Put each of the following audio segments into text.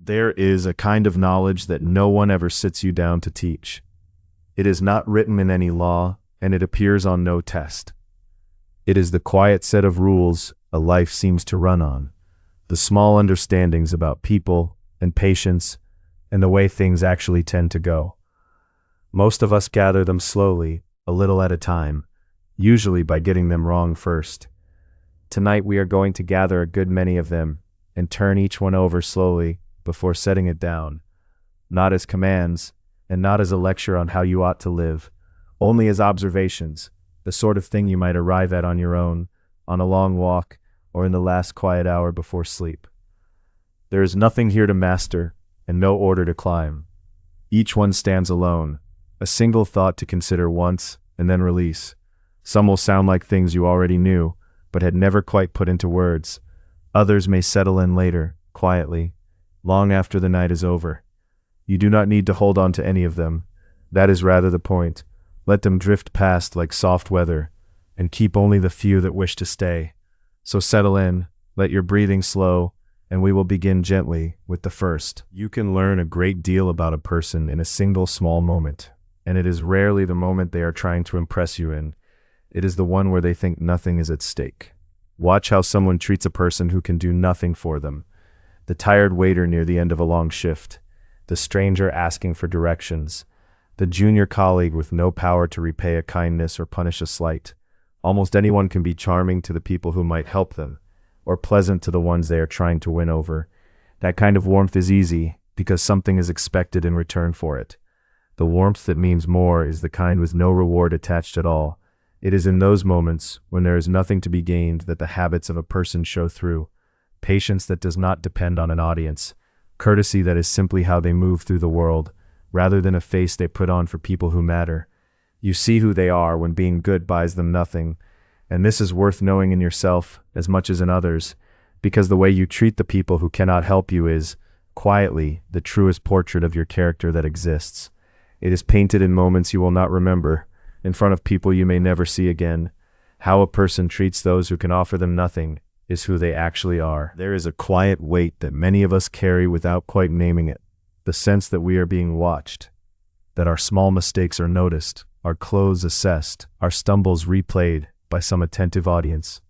There is a kind of knowledge that no one ever sits you down to teach. It is not written in any law, and it appears on no test. It is the quiet set of rules a life seems to run on, the small understandings about people and patience and the way things actually tend to go. Most of us gather them slowly, a little at a time, usually by getting them wrong first. Tonight we are going to gather a good many of them and turn each one over slowly before setting it down, not as commands and not as a lecture on how you ought to live, only as observations, the sort of thing you might arrive at on your own, on a long walk, or in the last quiet hour before sleep. There is nothing here to master and no order to climb. Each one stands alone, a single thought to consider once and then release. Some will sound like things you already knew, but had never quite put into words. Others may settle in later, quietly, long after the night is over. You do not need to hold on to any of them. That is rather the point. Let them drift past like soft weather, and keep only the few that wish to stay. So settle in, let your breathing slow, and we will begin gently with the first. You can learn a great deal about a person in a single small moment, and it is rarely the moment they are trying to impress you in. It is the one where they think nothing is at stake. Watch how someone treats a person who can do nothing for them. The tired waiter near the end of a long shift, the stranger asking for directions, the junior colleague with no power to repay a kindness or punish a slight. Almost anyone can be charming to the people who might help them, or pleasant to the ones they are trying to win over. That kind of warmth is easy, because something is expected in return for it. The warmth that means more is the kind with no reward attached at all. It is in those moments, when there is nothing to be gained, that the habits of a person show through. Patience that does not depend on an audience. Courtesy that is simply how they move through the world, rather than a face they put on for people who matter. You see who they are when being good buys them nothing, and this is worth knowing in yourself as much as in others, because the way you treat the people who cannot help you is, quietly, the truest portrait of your character that exists. It is painted in moments you will not remember, in front of people you may never see again. How a person treats those who can offer them nothing is who they actually are. There is a quiet weight that many of us carry without quite naming it, the sense that we are being watched, that our small mistakes are noticed, our clothes assessed, our stumbles replayed by some attentive audience.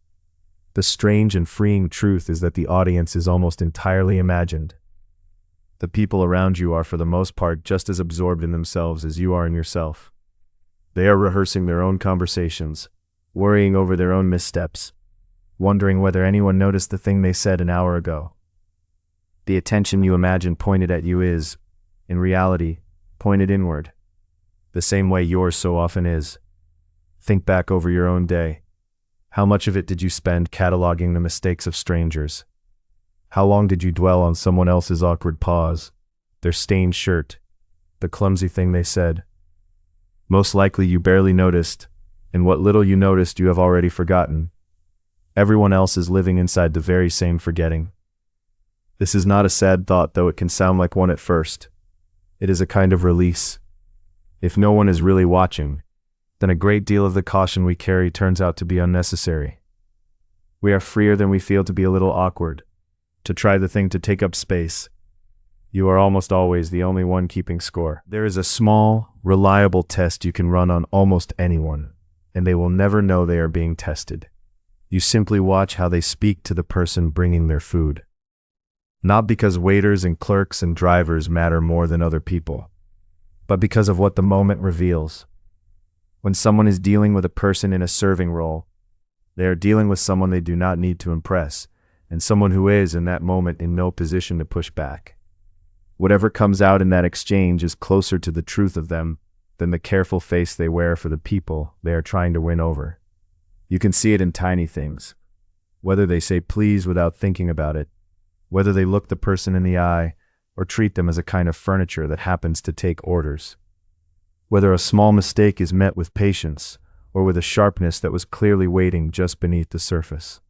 The strange and freeing truth is that the audience is almost entirely imagined. The people around you are for the most part just as absorbed in themselves as you are in yourself. They are rehearsing their own conversations, worrying over their own missteps, wondering whether anyone noticed the thing they said an hour ago. The attention you imagine pointed at you is, in reality, pointed inward, the same way yours so often is. Think back over your own day. How much of it did you spend cataloging the mistakes of strangers? How long did you dwell on someone else's awkward pause, their stained shirt, the clumsy thing they said? Most likely you barely noticed, and what little you noticed you have already forgotten. Everyone else is living inside the very same forgetting. This is not a sad thought, though it can sound like one at first. It is a kind of release. If no one is really watching, then a great deal of the caution we carry turns out to be unnecessary. We are freer than we feel to be a little awkward, to try the thing to take up space. You are almost always the only one keeping score. There is a small, reliable test you can run on almost anyone, and they will never know they are being tested. You simply watch how they speak to the person bringing their food. Not because waiters and clerks and drivers matter more than other people, but because of what the moment reveals. When someone is dealing with a person in a serving role, they are dealing with someone they do not need to impress, and someone who is, in that moment, in no position to push back. Whatever comes out in that exchange is closer to the truth of them than the careful face they wear for the people they are trying to win over. You can see it in tiny things. Whether they say please without thinking about it, whether they look the person in the eye, or treat them as a kind of furniture that happens to take orders. Whether a small mistake is met with patience, or with a sharpness that was clearly waiting just beneath the surface.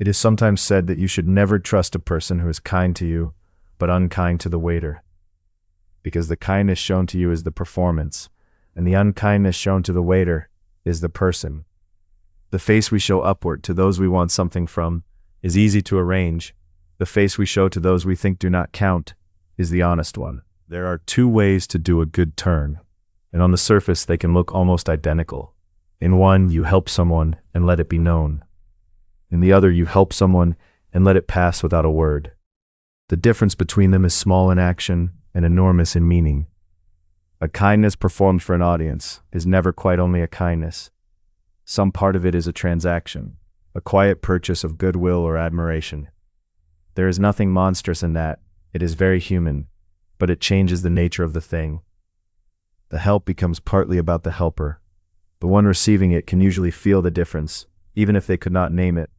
It is sometimes said that you should never trust a person who is kind to you, but unkind to the waiter. Because the kindness shown to you is the performance, and the unkindness shown to the waiter is the person. The face we show upward to those we want something from is easy to arrange. The The face we show to those we think do not count is the honest one. There are two ways to do a good turn, and on the surface they can look almost identical. In one, you help someone and let it be known. In the other, you help someone and let it pass without a word. The difference between them is small in action and enormous in meaning. A kindness performed for an audience is never quite only a kindness. Some part of it is a transaction, a quiet purchase of goodwill or admiration. There is nothing monstrous in that. It is very human, but it changes the nature of the thing. The help becomes partly about the helper. The one receiving it can usually feel the difference, even if they could not name it.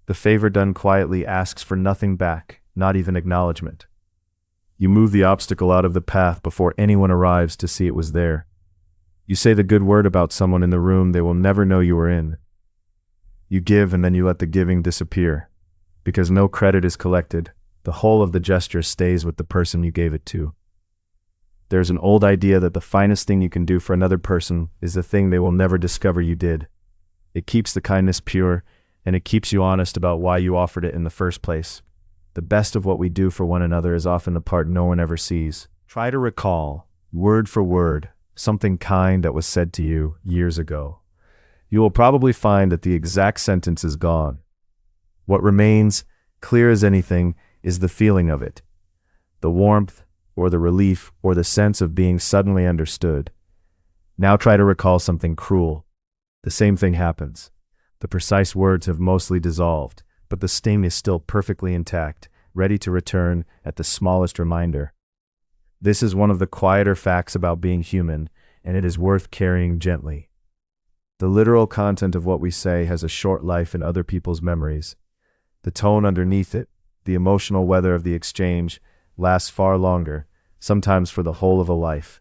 The favor done quietly asks for nothing back, not even acknowledgement. You move the obstacle out of the path before anyone arrives to see it was there. You say the good word about someone in the room they will never know you were in. You give and then you let the giving disappear. Because no credit is collected, the whole of the gesture stays with the person you gave it to. There's an old idea that the finest thing you can do for another person is the thing they will never discover you did. It keeps the kindness pure, and it keeps you honest about why you offered it in the first place. The best of what we do for one another is often the part no one ever sees. Try to recall, word for word, something kind that was said to you years ago. You will probably find that the exact sentence is gone. What remains, clear as anything, is the feeling of it. The warmth, or the relief, or the sense of being suddenly understood. Now try to recall something cruel. The same thing happens. The precise words have mostly dissolved, but the sting is still perfectly intact, ready to return at the smallest reminder. This is one of the quieter facts about being human, and it is worth carrying gently. The literal content of what we say has a short life in other people's memories. The tone underneath it, the emotional weather of the exchange, lasts far longer, sometimes for the whole of a life.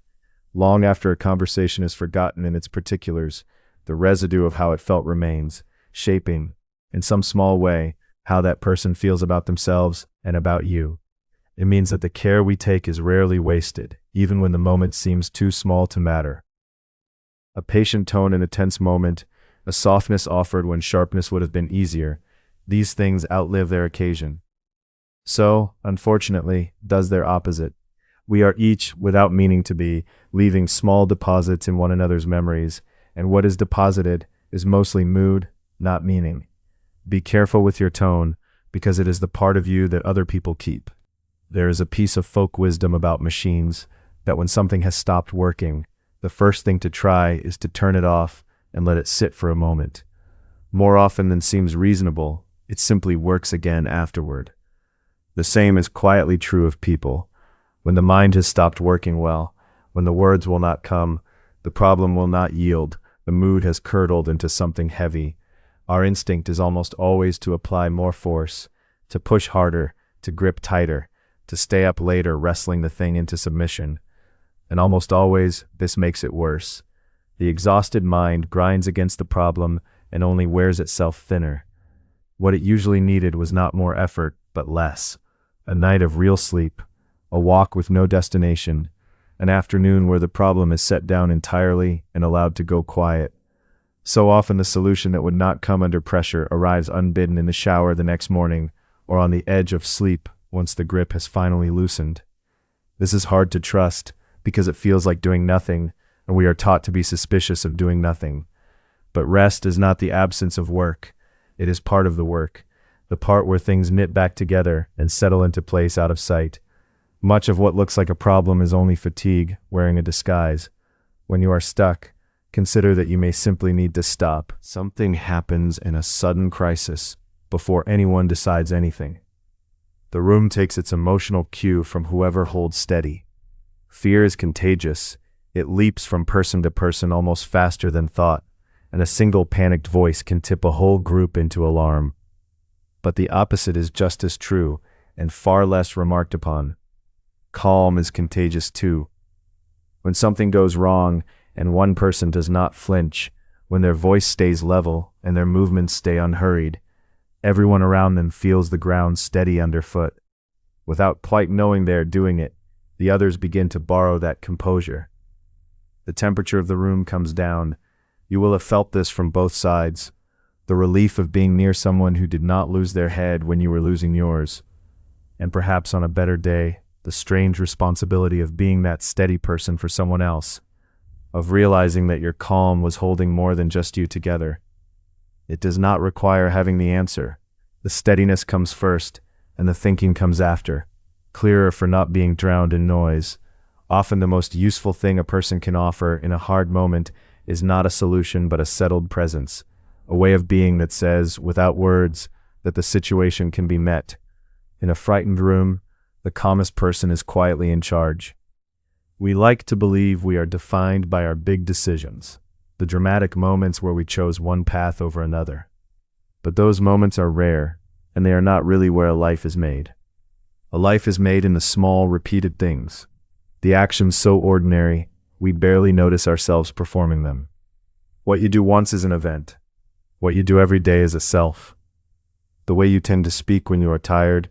Long after a conversation is forgotten in its particulars, the residue of how it felt remains, shaping, in some small way, how that person feels about themselves and about you. It means that the care we take is rarely wasted, even when the moment seems too small to matter. A patient tone in a tense moment, a softness offered when sharpness would have been easier, these things outlive their occasion. So, unfortunately, does their opposite. We are each, without meaning to be, leaving small deposits in one another's memories, and what is deposited is mostly mood, not meaning. Be careful with your tone, because it is the part of you that other people keep. There is a piece of folk wisdom about machines, that when something has stopped working, the first thing to try is to turn it off and let it sit for a moment. More often than seems reasonable, it simply works again afterward. The same is quietly true of people. When the mind has stopped working well, when the words will not come, the problem will not yield, the mood has curdled into something heavy. Our instinct is almost always to apply more force, to push harder, to grip tighter, to stay up later wrestling the thing into submission. And almost always, this makes it worse. The exhausted mind grinds against the problem and only wears itself thinner. What it usually needed was not more effort, but less. A night of real sleep, a walk with no destination, an afternoon where the problem is set down entirely and allowed to go quiet. So often the solution that would not come under pressure arrives unbidden in the shower the next morning or on the edge of sleep once the grip has finally loosened. This is hard to trust because it feels like doing nothing, and we are taught to be suspicious of doing nothing. But rest is not the absence of work. It is part of the work, the part where things knit back together and settle into place out of sight. Much of what looks like a problem is only fatigue wearing a disguise. When you are stuck, consider that you may simply need to stop. Something happens in a sudden crisis before anyone decides anything. The room takes its emotional cue from whoever holds steady. Fear is contagious. It leaps from person to person almost faster than thought, and a single panicked voice can tip a whole group into alarm. But the opposite is just as true, and far less remarked upon. Calm is contagious too. When something goes wrong, and one person does not flinch, when their voice stays level and their movements stay unhurried, everyone around them feels the ground steady underfoot. Without quite knowing they are doing it, the others begin to borrow that composure. The temperature of the room comes down. You will have felt this from both sides. the relief of being near someone who did not lose their head when you were losing yours, and perhaps on a better day, the strange responsibility of being that steady person for someone else, of realizing that your calm was holding more than just you together. It does not require having the answer. The steadiness comes first, and the thinking comes after, clearer for not being drowned in noise. Often the most useful thing a person can offer in a hard moment is not a solution but a settled presence, a way of being that says, without words, that the situation can be met. In a frightened room, the calmest person is quietly in charge. We like to believe we are defined by our big decisions, the dramatic moments where we chose one path over another. But those moments are rare, and they are not really where a life is made. A life is made in the small, repeated things, the actions so ordinary, we barely notice ourselves performing them. What you do once is an event. What you do every day is a self. The way you tend to speak when you are tired,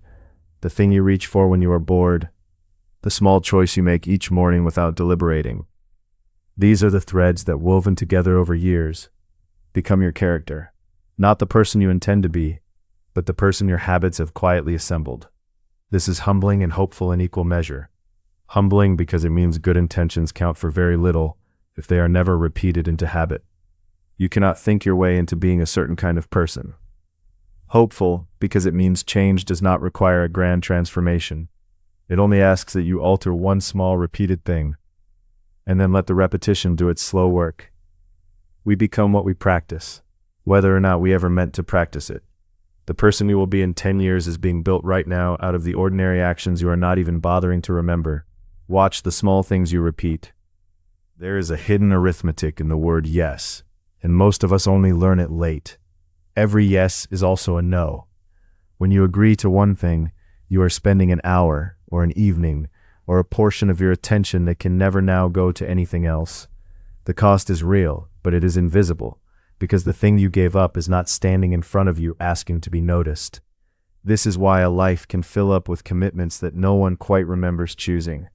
the thing you reach for when you are bored, the small choice you make each morning without deliberating. These are the threads that, woven together over years, become your character. Not the person you intend to be, but the person your habits have quietly assembled. This is humbling and hopeful in equal measure. Humbling because it means good intentions count for very little if they are never repeated into habit. You cannot think your way into being a certain kind of person. Hopeful because it means change does not require a grand transformation. It only asks that you alter one small repeated thing, and then let the repetition do its slow work. We become what we practice, whether or not we ever meant to practice it. The person you will be in 10 years is being built right now out of the ordinary actions you are not even bothering to remember. Watch the small things you repeat. There is a hidden arithmetic in the word yes, and most of us only learn it late. Every yes is also a no. When you agree to one thing, you are spending an hour, or an evening, or a portion of your attention that can never now go to anything else. The cost is real, but it is invisible, because the thing you gave up is not standing in front of you asking to be noticed. This is why a life can fill up with commitments that no one quite remembers choosing.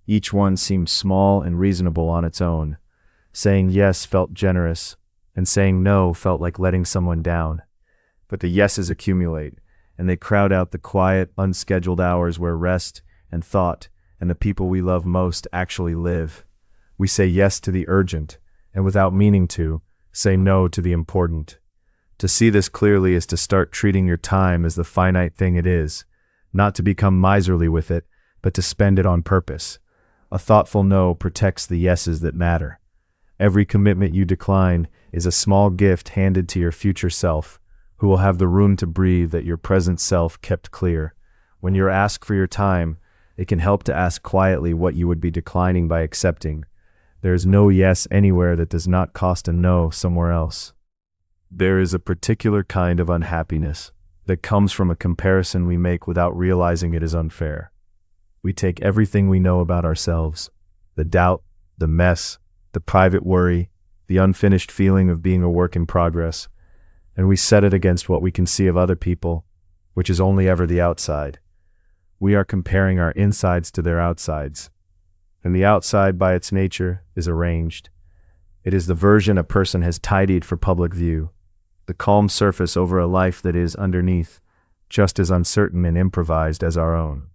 Each one seemed small and reasonable on its own. Saying yes felt generous, and saying no felt like letting someone down. But the yeses accumulate, and they crowd out the quiet, unscheduled hours where rest and thought and the people we love most actually live. We say yes to the urgent, and without meaning to, say no to the important. To see this clearly is to start treating your time as the finite thing it is, not to become miserly with it, but to spend it on purpose. A thoughtful no protects the yeses that matter. Every commitment you decline is a small gift handed to your future self, who will have the room to breathe that your present self kept clear. When you're asked for your time, it can help to ask quietly what you would be declining by accepting. There is no yes anywhere that does not cost a no somewhere else. There is a particular kind of unhappiness that comes from a comparison we make without realizing it is unfair. We take everything we know about ourselves, the doubt, the mess, the private worry, the unfinished feeling of being a work in progress, and we set it against what we can see of other people, which is only ever the outside. We are comparing our insides to their outsides, and the outside by its nature is arranged. It is the version a person has tidied for public view, the calm surface over a life that is, underneath, just as uncertain and improvised as our own.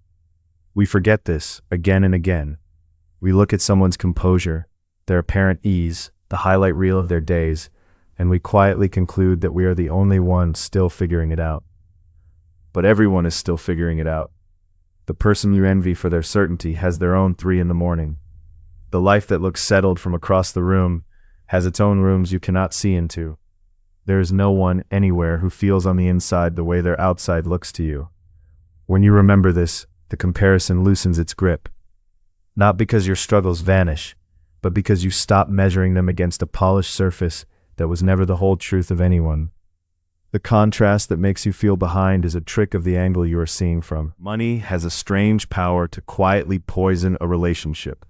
We forget this again and again. We look at someone's composure, their apparent ease, the highlight reel of their days, and we quietly conclude that we are the only ones still figuring it out. But everyone is still figuring it out. The person you envy for their certainty has their own 3 a.m. The life that looks settled from across the room has its own rooms you cannot see into. There is no one anywhere who feels on the inside the way their outside looks to you. When you remember this, the comparison loosens its grip. Not because your struggles vanish, but because you stop measuring them against a polished surface that was never the whole truth of anyone. The contrast that makes you feel behind is a trick of the angle you are seeing from. Money has a strange power to quietly poison a relationship,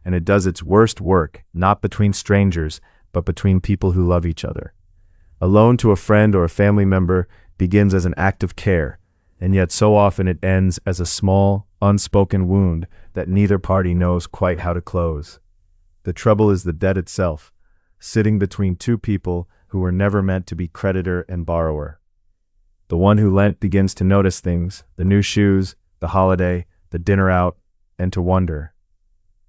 and it does its worst work, not between strangers, but between people who love each other. A loan to a friend or a family member begins as an act of care, and yet so often it ends as a small, unspoken wound that neither party knows quite how to close. The trouble is the debt itself, sitting between two people who were never meant to be creditor and borrower. The one who lent begins to notice things, the new shoes, the holiday, the dinner out, and to wonder.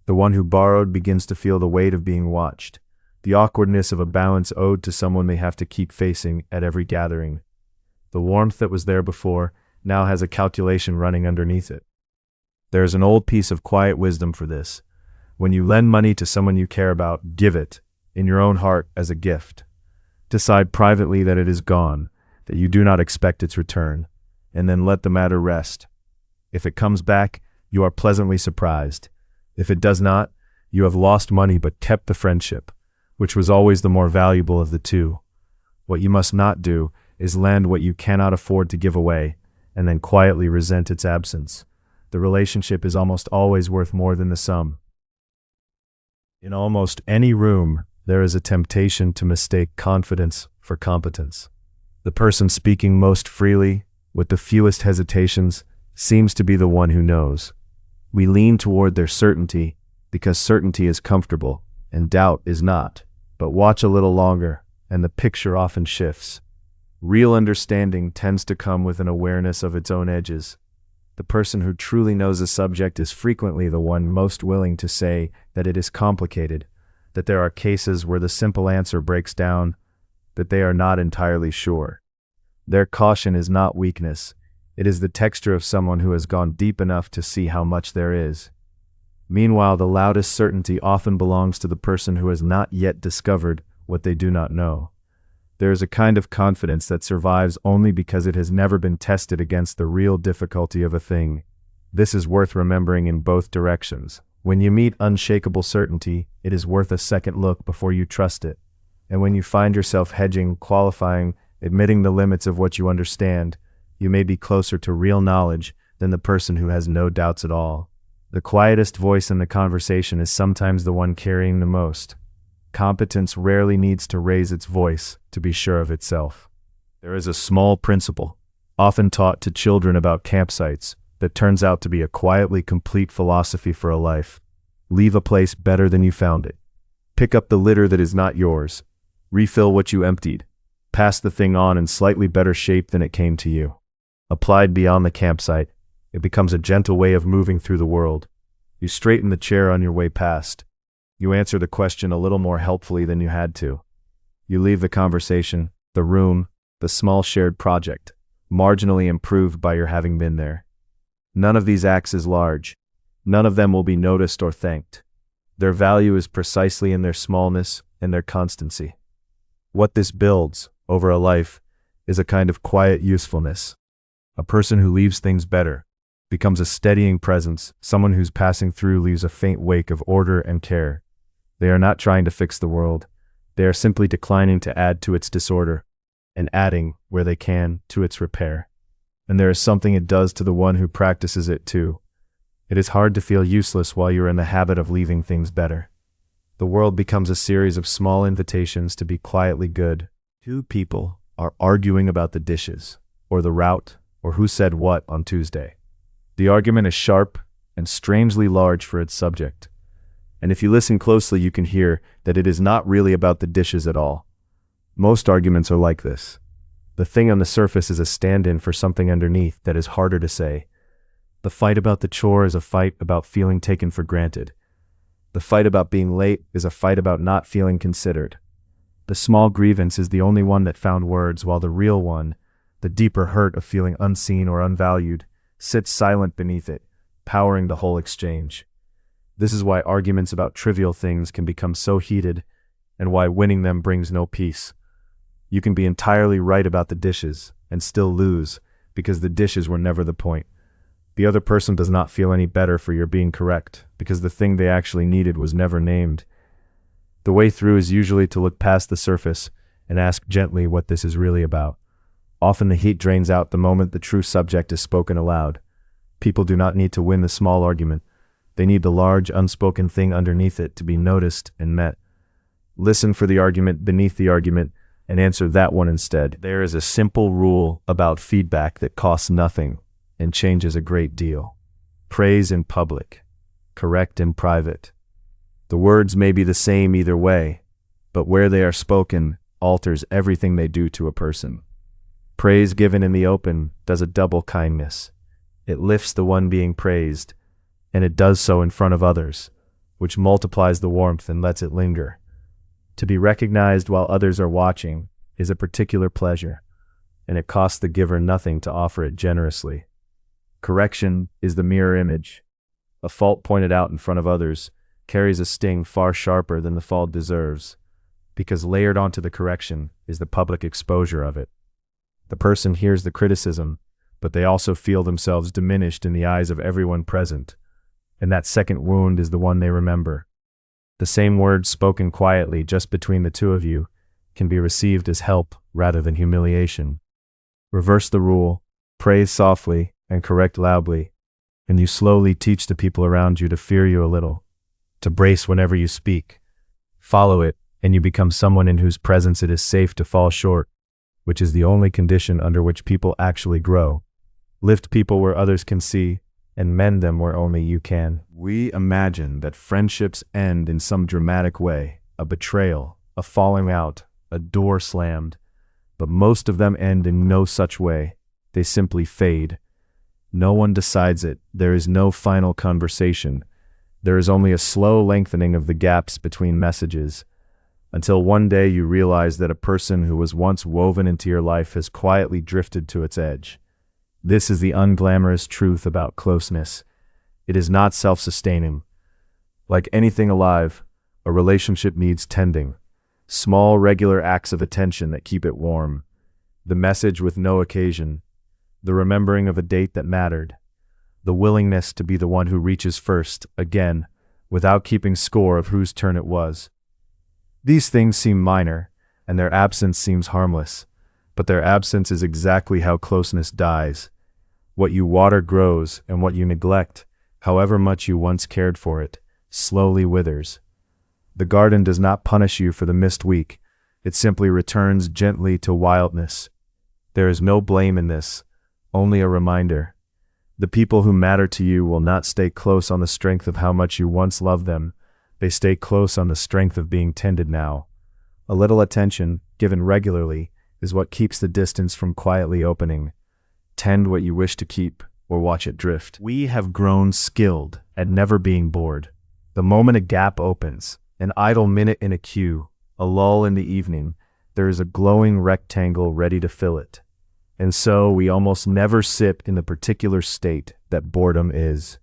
The one who borrowed begins to feel the weight of being watched, the awkwardness of a balance owed to someone they have to keep facing at every gathering. The warmth that was there before now has a calculation running underneath it. There is an old piece of quiet wisdom for this. When you lend money to someone you care about, give it, in your own heart, as a gift. Decide privately that it is gone, that you do not expect its return, and then let the matter rest. If it comes back, you are pleasantly surprised. If it does not, you have lost money but kept the friendship, which was always the more valuable of the two. What you must not do is lend what you cannot afford to give away, and then quietly resent its absence. The relationship is almost always worth more than the sum. In almost any room, there is a temptation to mistake confidence for competence. The person speaking most freely, with the fewest hesitations, seems to be the one who knows. We lean toward their certainty because certainty is comfortable and doubt is not. But watch a little longer, and the picture often shifts. Real understanding tends to come with an awareness of its own edges. The person who truly knows a subject is frequently the one most willing to say that it is complicated, that there are cases where the simple answer breaks down, that they are not entirely sure. Their caution is not weakness. It is the texture of someone who has gone deep enough to see how much there is. Meanwhile, the loudest certainty often belongs to the person who has not yet discovered what they do not know. There is a kind of confidence that survives only because it has never been tested against the real difficulty of a thing. This is worth remembering in both directions. When you meet unshakable certainty, it is worth a second look before you trust it. And when you find yourself hedging, qualifying, admitting the limits of what you understand, you may be closer to real knowledge than the person who has no doubts at all. The quietest voice in the conversation is sometimes the one carrying the most. Competence rarely needs to raise its voice to be sure of itself. There is a small principle, often taught to children about campsites, that turns out to be a quietly complete philosophy for a life. Leave a place better than you found it. Pick up the litter that is not yours. Refill what you emptied. Pass the thing on in slightly better shape than it came to you. Applied beyond the campsite, it becomes a gentle way of moving through the world. You straighten the chair on your way past. You answer the question a little more helpfully than you had to. You leave the conversation, the room, the small shared project, marginally improved by your having been there. None of these acts is large. None of them will be noticed or thanked. Their value is precisely in their smallness and their constancy. What this builds, over a life, is a kind of quiet usefulness. A person who leaves things better becomes a steadying presence. Someone who's passing through leaves a faint wake of order and care. They are not trying to fix the world. They are simply declining to add to its disorder, and adding, where they can, to its repair. And there is something it does to the one who practices it too. It is hard to feel useless while you are in the habit of leaving things better. The world becomes a series of small invitations to be quietly good. Two people are arguing about the dishes, or the route, or who said what on Tuesday. The argument is sharp and strangely large for its subject. And if you listen closely, you can hear that it is not really about the dishes at all. Most arguments are like this. The thing on the surface is a stand-in for something underneath that is harder to say. The fight about the chore is a fight about feeling taken for granted. The fight about being late is a fight about not feeling considered. The small grievance is the only one that found words, while the real one, the deeper hurt of feeling unseen or unvalued, sits silent beneath it, powering the whole exchange. This is why arguments about trivial things can become so heated, and why winning them brings no peace. You can be entirely right about the dishes and still lose, because the dishes were never the point. The other person does not feel any better for your being correct, because the thing they actually needed was never named. The way through is usually to look past the surface and ask gently what this is really about. Often the heat drains out the moment the true subject is spoken aloud. People do not need to win the small argument. They need the large, unspoken thing underneath it to be noticed and met. Listen for the argument beneath the argument and answer that one instead. There is a simple rule about feedback that costs nothing and changes a great deal. Praise in public, correct in private. The words may be the same either way, but where they are spoken, alters everything they do to a person. Praise given in the open does a double kindness. It lifts the one being praised, and it does so in front of others, which multiplies the warmth and lets it linger. To be recognized while others are watching is a particular pleasure, and it costs the giver nothing to offer it generously. Correction is the mirror image. A fault pointed out in front of others carries a sting far sharper than the fault deserves, because layered onto the correction is the public exposure of it. The person hears the criticism, but they also feel themselves diminished in the eyes of everyone present, and that second wound is the one they remember. The same words spoken quietly just between the two of you can be received as help rather than humiliation. Reverse the rule, praise softly and correct loudly, and you slowly teach the people around you to fear you a little, to brace whenever you speak. Follow it, and you become someone in whose presence it is safe to fall short, which is the only condition under which people actually grow. Lift people where others can see, and mend them where only you can. We imagine that friendships end in some dramatic way, a betrayal, a falling out, a door slammed, but most of them end in no such way. They simply fade. No one decides it. There is no final conversation. There is only a slow lengthening of the gaps between messages, until one day you realize that a person who was once woven into your life has quietly drifted to its edge. This is the unglamorous truth about closeness. It is not self-sustaining. Like anything alive, a relationship needs tending. Small, regular acts of attention that keep it warm. The message with no occasion. The remembering of a date that mattered. The willingness to be the one who reaches first, again, without keeping score of whose turn it was. These things seem minor, and their absence seems harmless. But their absence is exactly how closeness dies. What you water grows, and what you neglect, however much you once cared for it, slowly withers. The garden does not punish you for the missed week. It simply returns gently to wildness. There is no blame in this, only a reminder. The people who matter to you will not stay close on the strength of how much you once loved them. They stay close on the strength of being tended now. A little attention, given regularly, is what keeps the distance from quietly opening. Tend what you wish to keep, or watch it drift. We have grown skilled at never being bored. The moment a gap opens, an idle minute in a queue, a lull in the evening, there is a glowing rectangle ready to fill it. And so we almost never sit in the particular state that boredom is.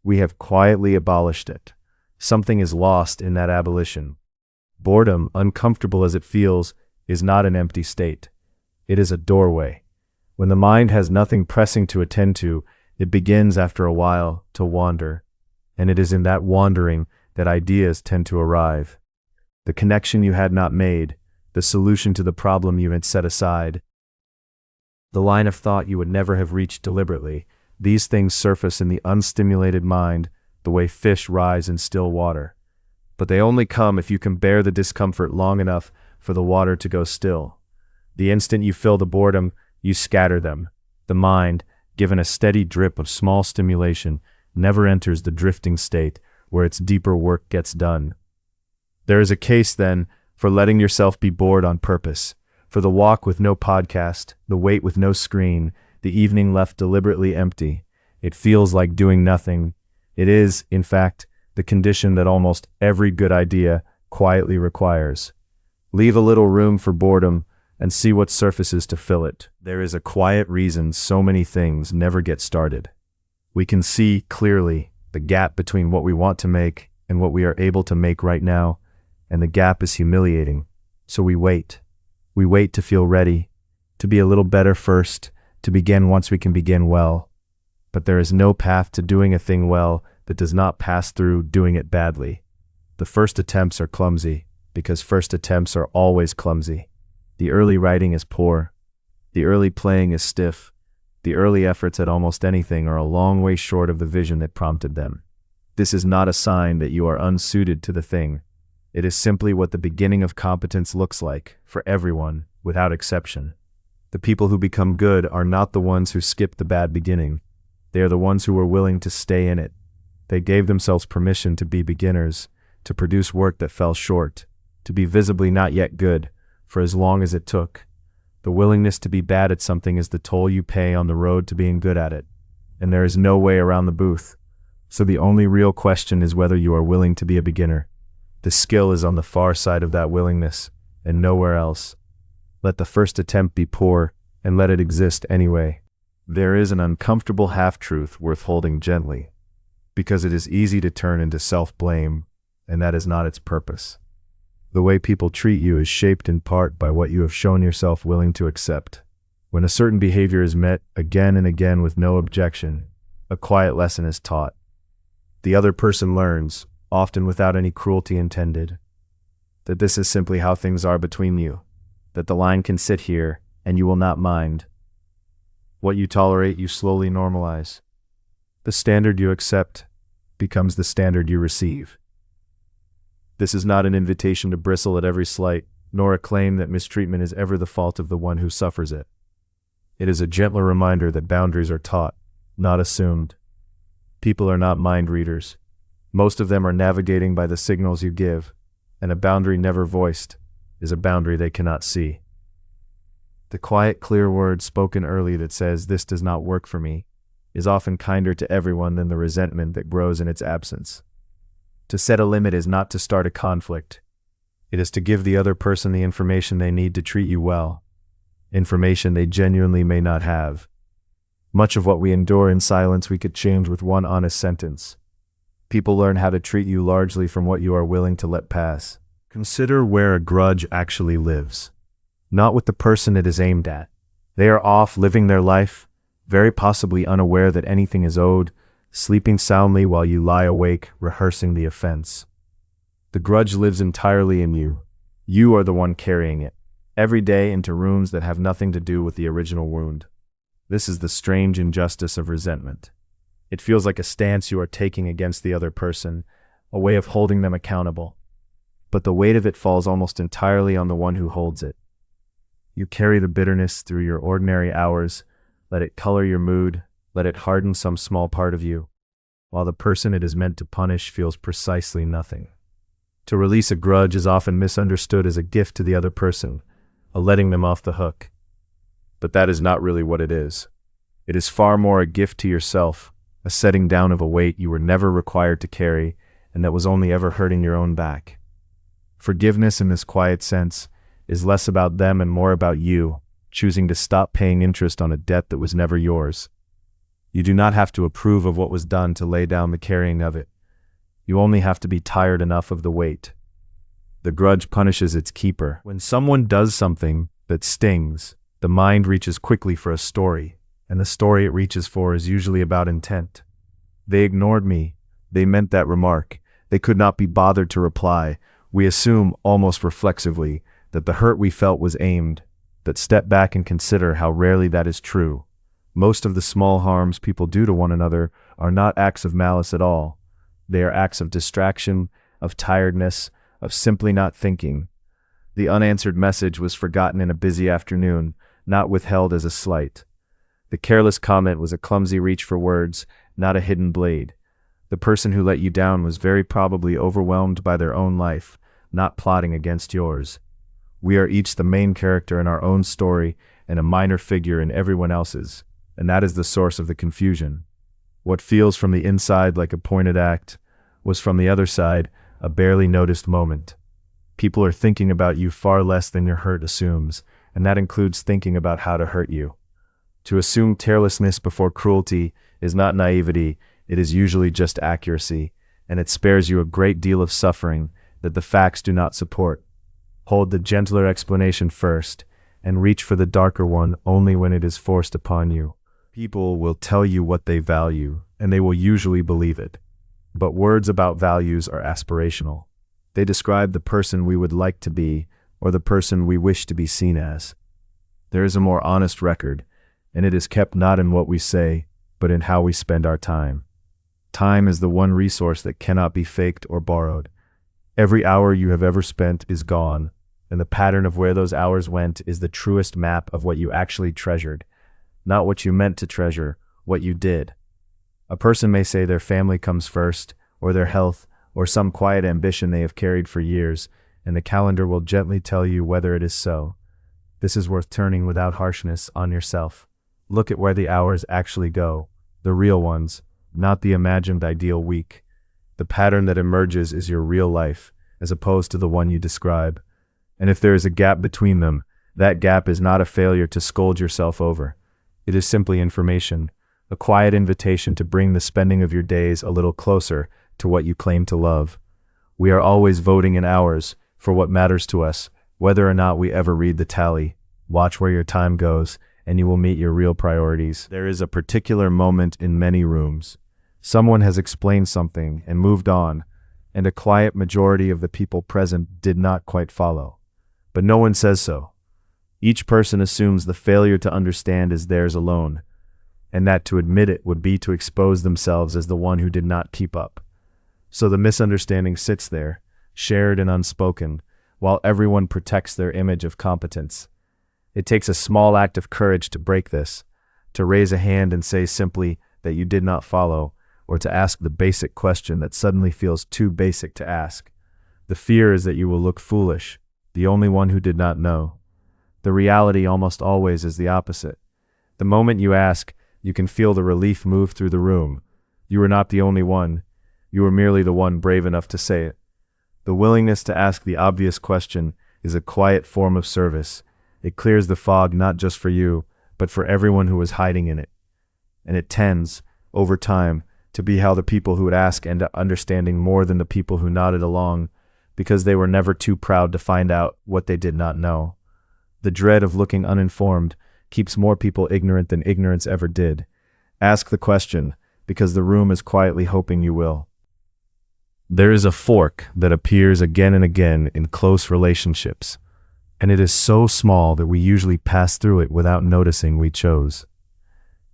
We have quietly abolished it. Something is lost in that abolition. Boredom, uncomfortable as it feels, is not an empty state. It is a doorway. When the mind has nothing pressing to attend to, it begins after a while to wander. And it is in that wandering that ideas tend to arrive. The connection you had not made, the solution to the problem you had set aside, the line of thought you would never have reached deliberately, these things surface in the unstimulated mind the way fish rise in still water. But they only come if you can bear the discomfort long enough for the water to go still. The instant you feel the boredom, you scatter them. The mind, given a steady drip of small stimulation, never enters the drifting state where its deeper work gets done. There is a case, then, for letting yourself be bored on purpose, for the walk with no podcast, the wait with no screen, the evening left deliberately empty. It feels like doing nothing. It is, in fact, the condition that almost every good idea quietly requires. Leave a little room for boredom and see what surfaces to fill it. There is a quiet reason so many things never get started. We can see clearly the gap between what we want to make and what we are able to make right now, and the gap is humiliating. So we wait. We wait to feel ready, to be a little better first, to begin once we can begin well. But there is no path to doing a thing well that does not pass through doing it badly. The first attempts are clumsy, because first attempts are always clumsy. The early writing is poor. The early playing is stiff. The early efforts at almost anything are a long way short of the vision that prompted them. This is not a sign that you are unsuited to the thing. It is simply what the beginning of competence looks like, for everyone, without exception. The people who become good are not the ones who skip the bad beginning. They are the ones who were willing to stay in it. They gave themselves permission to be beginners, to produce work that fell short, to be visibly not yet good, for as long as it took. The willingness to be bad at something is the toll you pay on the road to being good at it, and there is no way around the booth. So the only real question is whether you are willing to be a beginner. The skill is on the far side of that willingness, and nowhere else. Let the first attempt be poor, and let it exist anyway. There is an uncomfortable half-truth worth holding gently, because it is easy to turn into self-blame, and that is not its purpose. The way people treat you is shaped in part by what you have shown yourself willing to accept. When a certain behavior is met again and again with no objection, a quiet lesson is taught. The other person learns, often without any cruelty intended, that this is simply how things are between you, that the line can sit here and you will not mind. What you tolerate, you slowly normalize. The standard you accept becomes the standard you receive. This is not an invitation to bristle at every slight, nor a claim that mistreatment is ever the fault of the one who suffers it. It is a gentler reminder that boundaries are taught, not assumed. People are not mind readers. Most of them are navigating by the signals you give, and a boundary never voiced is a boundary they cannot see. The quiet, clear word spoken early that says, "This does not work for me," is often kinder to everyone than the resentment that grows in its absence. To set a limit is not to start a conflict. It is to give the other person the information they need to treat you well, information they genuinely may not have. Much of what we endure in silence we could change with one honest sentence. People learn how to treat you largely from what you are willing to let pass. Consider where a grudge actually lives, not with the person it is aimed at. They are off living their life, very possibly unaware that anything is owed, sleeping soundly while you lie awake, rehearsing the offense. The grudge lives entirely in you. You are the one carrying it, every day into rooms that have nothing to do with the original wound. This is the strange injustice of resentment. It feels like a stance you are taking against the other person, a way of holding them accountable. But the weight of it falls almost entirely on the one who holds it. You carry the bitterness through your ordinary hours, let it color your mood, let it harden some small part of you, while the person it is meant to punish feels precisely nothing. To release a grudge is often misunderstood as a gift to the other person, a letting them off the hook. But that is not really what it is. It is far more a gift to yourself, a setting down of a weight you were never required to carry and that was only ever hurting your own back. Forgiveness in this quiet sense is less about them and more about you, choosing to stop paying interest on a debt that was never yours. You do not have to approve of what was done to lay down the carrying of it. You only have to be tired enough of the weight. The grudge punishes its keeper. When someone does something that stings, the mind reaches quickly for a story, and the story it reaches for is usually about intent. They ignored me. They meant that remark. They could not be bothered to reply. We assume, almost reflexively, that the hurt we felt was aimed, but step back and consider how rarely that is true. Most of the small harms people do to one another are not acts of malice at all. They are acts of distraction, of tiredness, of simply not thinking. The unanswered message was forgotten in a busy afternoon, not withheld as a slight. The careless comment was a clumsy reach for words, not a hidden blade. The person who let you down was very probably overwhelmed by their own life, not plotting against yours. We are each the main character in our own story and a minor figure in everyone else's. And that is the source of the confusion. What feels from the inside like a pointed act was from the other side a barely noticed moment. People are thinking about you far less than your hurt assumes, and that includes thinking about how to hurt you. To assume carelessness before cruelty is not naivety, it is usually just accuracy, and it spares you a great deal of suffering that the facts do not support. Hold the gentler explanation first, and reach for the darker one only when it is forced upon you. People will tell you what they value, and they will usually believe it. But words about values are aspirational. They describe the person we would like to be, or the person we wish to be seen as. There is a more honest record, and it is kept not in what we say, but in how we spend our time. Time is the one resource that cannot be faked or borrowed. Every hour you have ever spent is gone, and the pattern of where those hours went is the truest map of what you actually treasured. Not what you meant to treasure, what you did. A person may say their family comes first, or their health, or some quiet ambition they have carried for years, and the calendar will gently tell you whether it is so. This is worth turning without harshness on yourself. Look at where the hours actually go, the real ones, not the imagined ideal week. The pattern that emerges is your real life, as opposed to the one you describe. And if there is a gap between them, that gap is not a failure to scold yourself over. It is simply information, a quiet invitation to bring the spending of your days a little closer to what you claim to love. We are always voting in hours for what matters to us, whether or not we ever read the tally. Watch where your time goes, and you will meet your real priorities. There is a particular moment in many rooms. Someone has explained something and moved on, and a quiet majority of the people present did not quite follow. But no one says so. Each person assumes the failure to understand is theirs alone, and that to admit it would be to expose themselves as the one who did not keep up. So the misunderstanding sits there, shared and unspoken, while everyone protects their image of competence. It takes a small act of courage to break this, to raise a hand and say simply that you did not follow, or to ask the basic question that suddenly feels too basic to ask. The fear is that you will look foolish, the only one who did not know. The reality almost always is the opposite. The moment you ask, you can feel the relief move through the room. You are not the only one. You are merely the one brave enough to say it. The willingness to ask the obvious question is a quiet form of service. It clears the fog not just for you, but for everyone who is hiding in it. And it tends, over time, to be how the people who would ask end up understanding more than the people who nodded along, because they were never too proud to find out what they did not know. The dread of looking uninformed keeps more people ignorant than ignorance ever did. Ask the question, because the room is quietly hoping you will. There is a fork that appears again and again in close relationships, and it is so small that we usually pass through it without noticing we chose.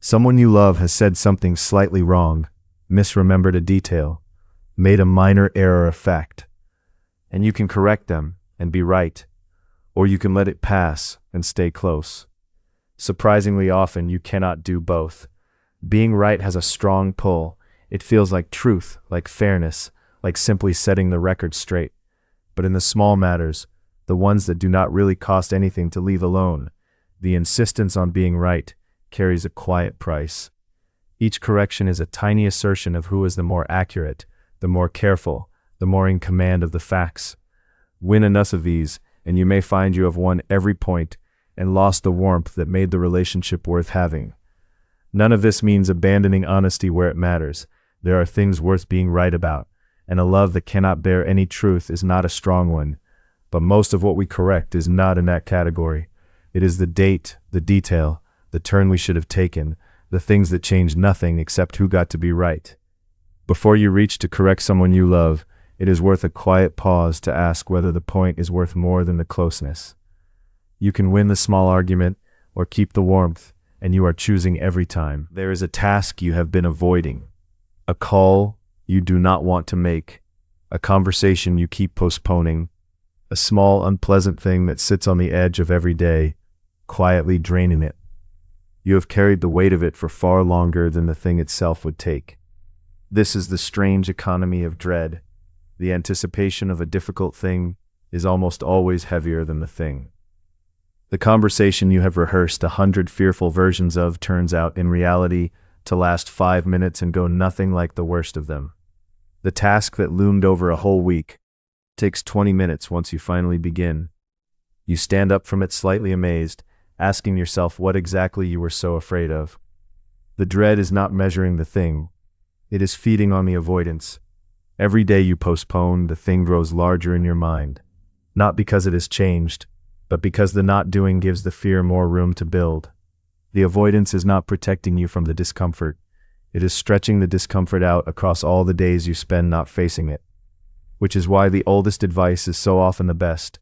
Someone you love has said something slightly wrong, misremembered a detail, made a minor error of fact, and you can correct them and be right, or you can let it pass and stay close. Surprisingly often, you cannot do both. Being right has a strong pull. It feels like truth, like fairness, like simply setting the record straight. But in the small matters, the ones that do not really cost anything to leave alone, the insistence on being right carries a quiet price. Each correction is a tiny assertion of who is the more accurate, the more careful, the more in command of the facts. Win enough of these, and you may find you have won every point and lost the warmth that made the relationship worth having. None of this means abandoning honesty where it matters. There are things worth being right about, and a love that cannot bear any truth is not a strong one. But most of what we correct is not in that category. It is the date, the detail, the turn we should have taken, the things that change nothing except who got to be right. Before you reach to correct someone you love, it is worth a quiet pause to ask whether the point is worth more than the closeness. You can win the small argument or keep the warmth, and you are choosing every time. There is a task you have been avoiding, a call you do not want to make, a conversation you keep postponing, a small unpleasant thing that sits on the edge of every day, quietly draining it. You have carried the weight of it for far longer than the thing itself would take. This is the strange economy of dread. The anticipation of a difficult thing is almost always heavier than the thing. The conversation you have rehearsed 100 fearful versions of turns out, in reality, to last 5 minutes and go nothing like the worst of them. The task that loomed over a whole week takes 20 minutes once you finally begin. You stand up from it slightly amazed, asking yourself what exactly you were so afraid of. The dread is not measuring the thing. It is feeding on the avoidance. Every day you postpone, the thing grows larger in your mind. Not because it has changed, but because the not doing gives the fear more room to build. The avoidance is not protecting you from the discomfort. It is stretching the discomfort out across all the days you spend not facing it. Which is why the oldest advice is so often the best.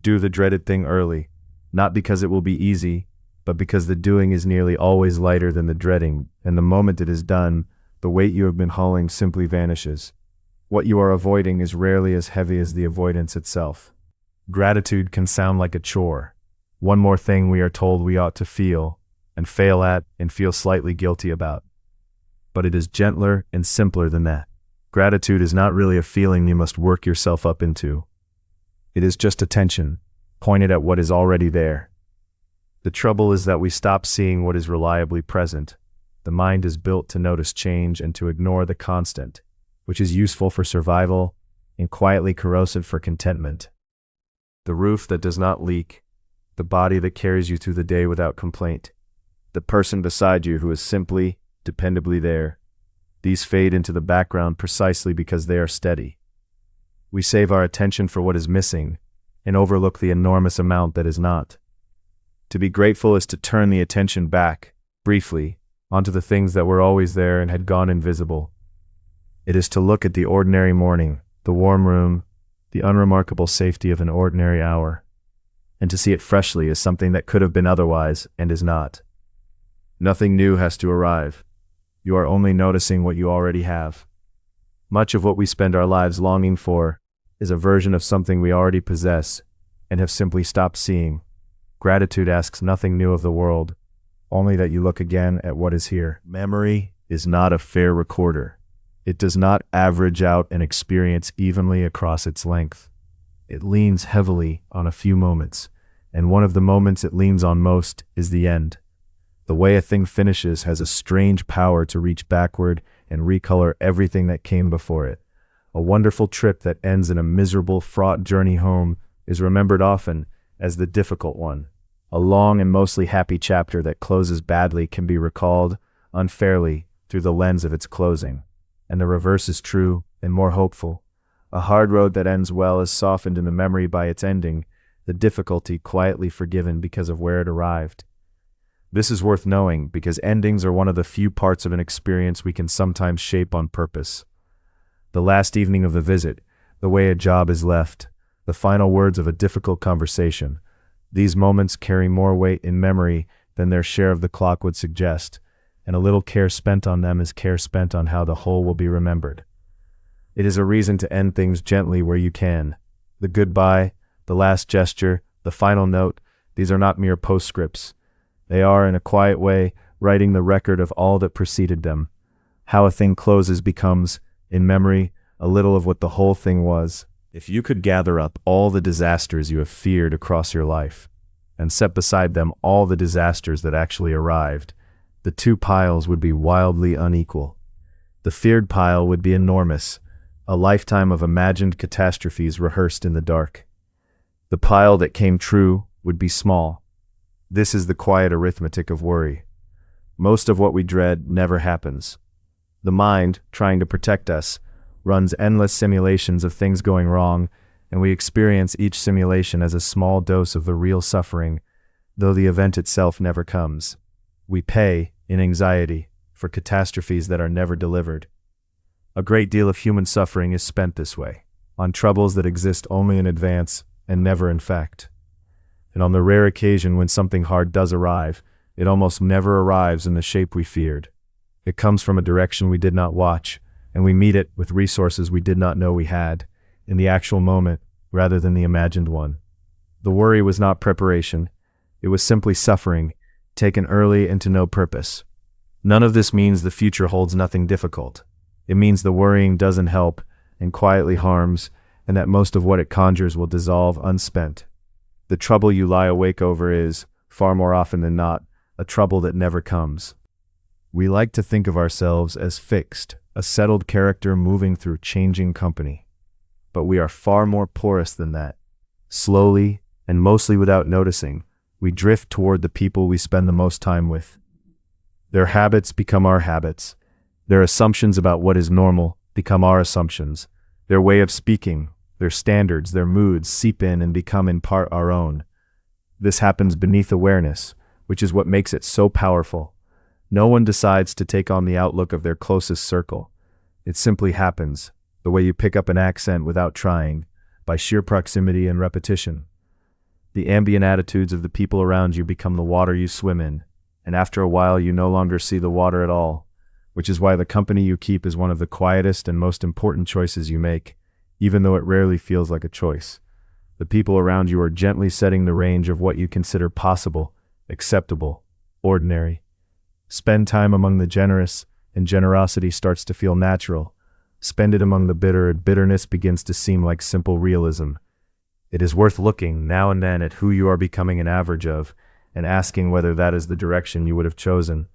Do the dreaded thing early, not because it will be easy, but because the doing is nearly always lighter than the dreading, and the moment it is done, the weight you have been hauling simply vanishes. What you are avoiding is rarely as heavy as the avoidance itself. Gratitude can sound like a chore. One more thing we are told we ought to feel, and fail at, and feel slightly guilty about. But it is gentler and simpler than that. Gratitude is not really a feeling you must work yourself up into. It is just attention, pointed at what is already there. The trouble is that we stop seeing what is reliably present. The mind is built to notice change and to ignore the constant, which is useful for survival and quietly corrosive for contentment. The roof that does not leak, the body that carries you through the day without complaint, the person beside you who is simply, dependably there. These fade into the background precisely because they are steady. We save our attention for what is missing and overlook the enormous amount that is not. To be grateful is to turn the attention back, briefly, onto the things that were always there and had gone invisible. It is to look at the ordinary morning, the warm room, the unremarkable safety of an ordinary hour, and to see it freshly as something that could have been otherwise and is not. Nothing new has to arrive. You are only noticing what you already have. Much of what we spend our lives longing for is a version of something we already possess and have simply stopped seeing. Gratitude asks nothing new of the world, only that you look again at what is here. Memory is not a fair recorder. It does not average out an experience evenly across its length. It leans heavily on a few moments, and one of the moments it leans on most is the end. The way a thing finishes has a strange power to reach backward and recolor everything that came before it. A wonderful trip that ends in a miserable, fraught journey home is remembered often as the difficult one. A long and mostly happy chapter that closes badly can be recalled unfairly through the lens of its closing. And the reverse is true and more hopeful. A hard road that ends well is softened in the memory by its ending, the difficulty quietly forgiven because of where it arrived. This is worth knowing because endings are one of the few parts of an experience we can sometimes shape on purpose. The last evening of the visit, the way a job is left, the final words of a difficult conversation. These moments carry more weight in memory than their share of the clock would suggest, and a little care spent on them is care spent on how the whole will be remembered. It is a reason to end things gently where you can. The goodbye, the last gesture, the final note, these are not mere postscripts. They are, in a quiet way, writing the record of all that preceded them. How a thing closes becomes, in memory, a little of what the whole thing was. If you could gather up all the disasters you have feared across your life, and set beside them all the disasters that actually arrived, the two piles would be wildly unequal. The feared pile would be enormous, a lifetime of imagined catastrophes rehearsed in the dark. The pile that came true would be small. This is the quiet arithmetic of worry. Most of what we dread never happens. The mind, trying to protect us, runs endless simulations of things going wrong, and we experience each simulation as a small dose of the real suffering, though the event itself never comes. We pay, in anxiety, for catastrophes that are never delivered. A great deal of human suffering is spent this way, on troubles that exist only in advance and never in fact. And on the rare occasion when something hard does arrive, it almost never arrives in the shape we feared. It comes from a direction we did not watch, and we meet it with resources we did not know we had, in the actual moment rather than the imagined one. The worry was not preparation. It was simply suffering, taken early and to no purpose. None of this means the future holds nothing difficult. It means the worrying doesn't help and quietly harms, and that most of what it conjures will dissolve unspent. The trouble you lie awake over is, far more often than not, a trouble that never comes. We like to think of ourselves as fixed, a settled character moving through changing company. But we are far more porous than that. Slowly, and mostly without noticing, we drift toward the people we spend the most time with. Their habits become our habits. Their assumptions about what is normal become our assumptions. Their way of speaking, their standards, their moods seep in and become in part our own. This happens beneath awareness, which is what makes it so powerful. No one decides to take on the outlook of their closest circle. It simply happens, the way you pick up an accent without trying, by sheer proximity and repetition. The ambient attitudes of the people around you become the water you swim in, and after a while you no longer see the water at all, which is why the company you keep is one of the quietest and most important choices you make, even though it rarely feels like a choice. The people around you are gently setting the range of what you consider possible, acceptable, ordinary. Spend time among the generous, and generosity starts to feel natural. Spend it among the bitter, and bitterness begins to seem like simple realism. It is worth looking now and then at who you are becoming an average of and asking whether that is the direction you would have chosen.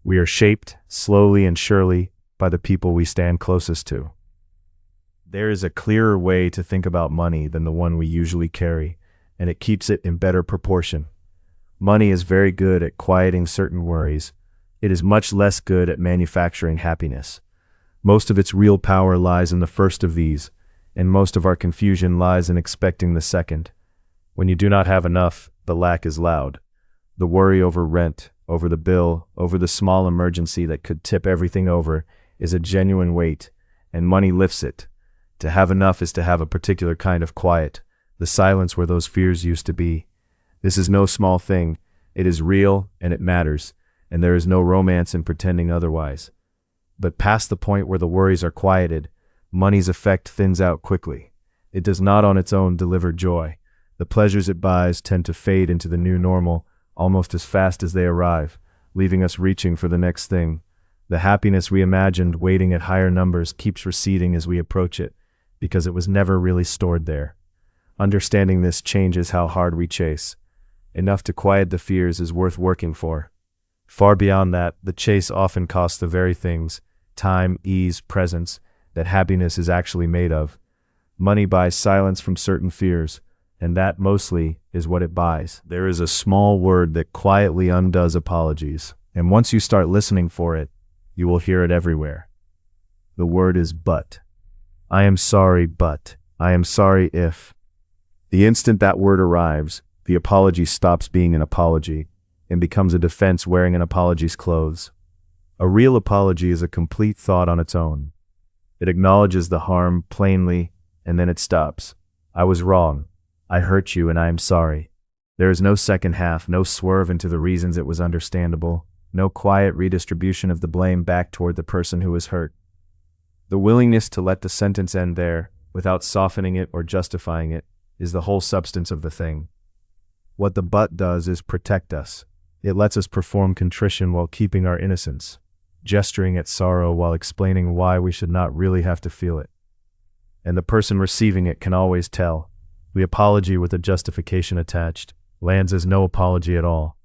We are shaped, slowly and surely, by the people we stand closest to. There is a clearer way to think about money than the one we usually carry, and it keeps it in better proportion. Money is very good at quieting certain worries. It is much less good at manufacturing happiness. Most of its real power lies in the first of these, and most of our confusion lies in expecting the second. When you do not have enough, the lack is loud. The worry over rent, over the bill, over the small emergency that could tip everything over is a genuine weight, and money lifts it. To have enough is to have a particular kind of quiet, the silence where those fears used to be. This is no small thing. It is real, and it matters, and there is no romance in pretending otherwise. But past the point where the worries are quieted, money's effect thins out quickly. It does not on its own deliver joy. The pleasures it buys tend to fade into the new normal almost as fast as they arrive, leaving us reaching for the next thing. The happiness we imagined waiting at higher numbers keeps receding as we approach it, because it was never really stored there. Understanding this changes how hard we chase. Enough to quiet the fears is worth working for. Far beyond that, the chase often costs the very things, time, ease, presence, that happiness is actually made of. Money buys silence from certain fears, and that, mostly, is what it buys. There is a small word that quietly undoes apologies, and once you start listening for it, you will hear it everywhere. The word is but. I am sorry, but. I am sorry if. The instant that word arrives, the apology stops being an apology and becomes a defense wearing an apology's clothes. A real apology is a complete thought on its own. It acknowledges the harm plainly, and then it stops. I was wrong. I hurt you, and I am sorry. There is no second half, no swerve into the reasons it was understandable, no quiet redistribution of the blame back toward the person who was hurt. The willingness to let the sentence end there, without softening it or justifying it, is the whole substance of the thing. What the but does is protect us. It lets us perform contrition while keeping our innocence, gesturing at sorrow while explaining why we should not really have to feel it. And the person receiving it can always tell. The apology with a justification attached lands as no apology at all,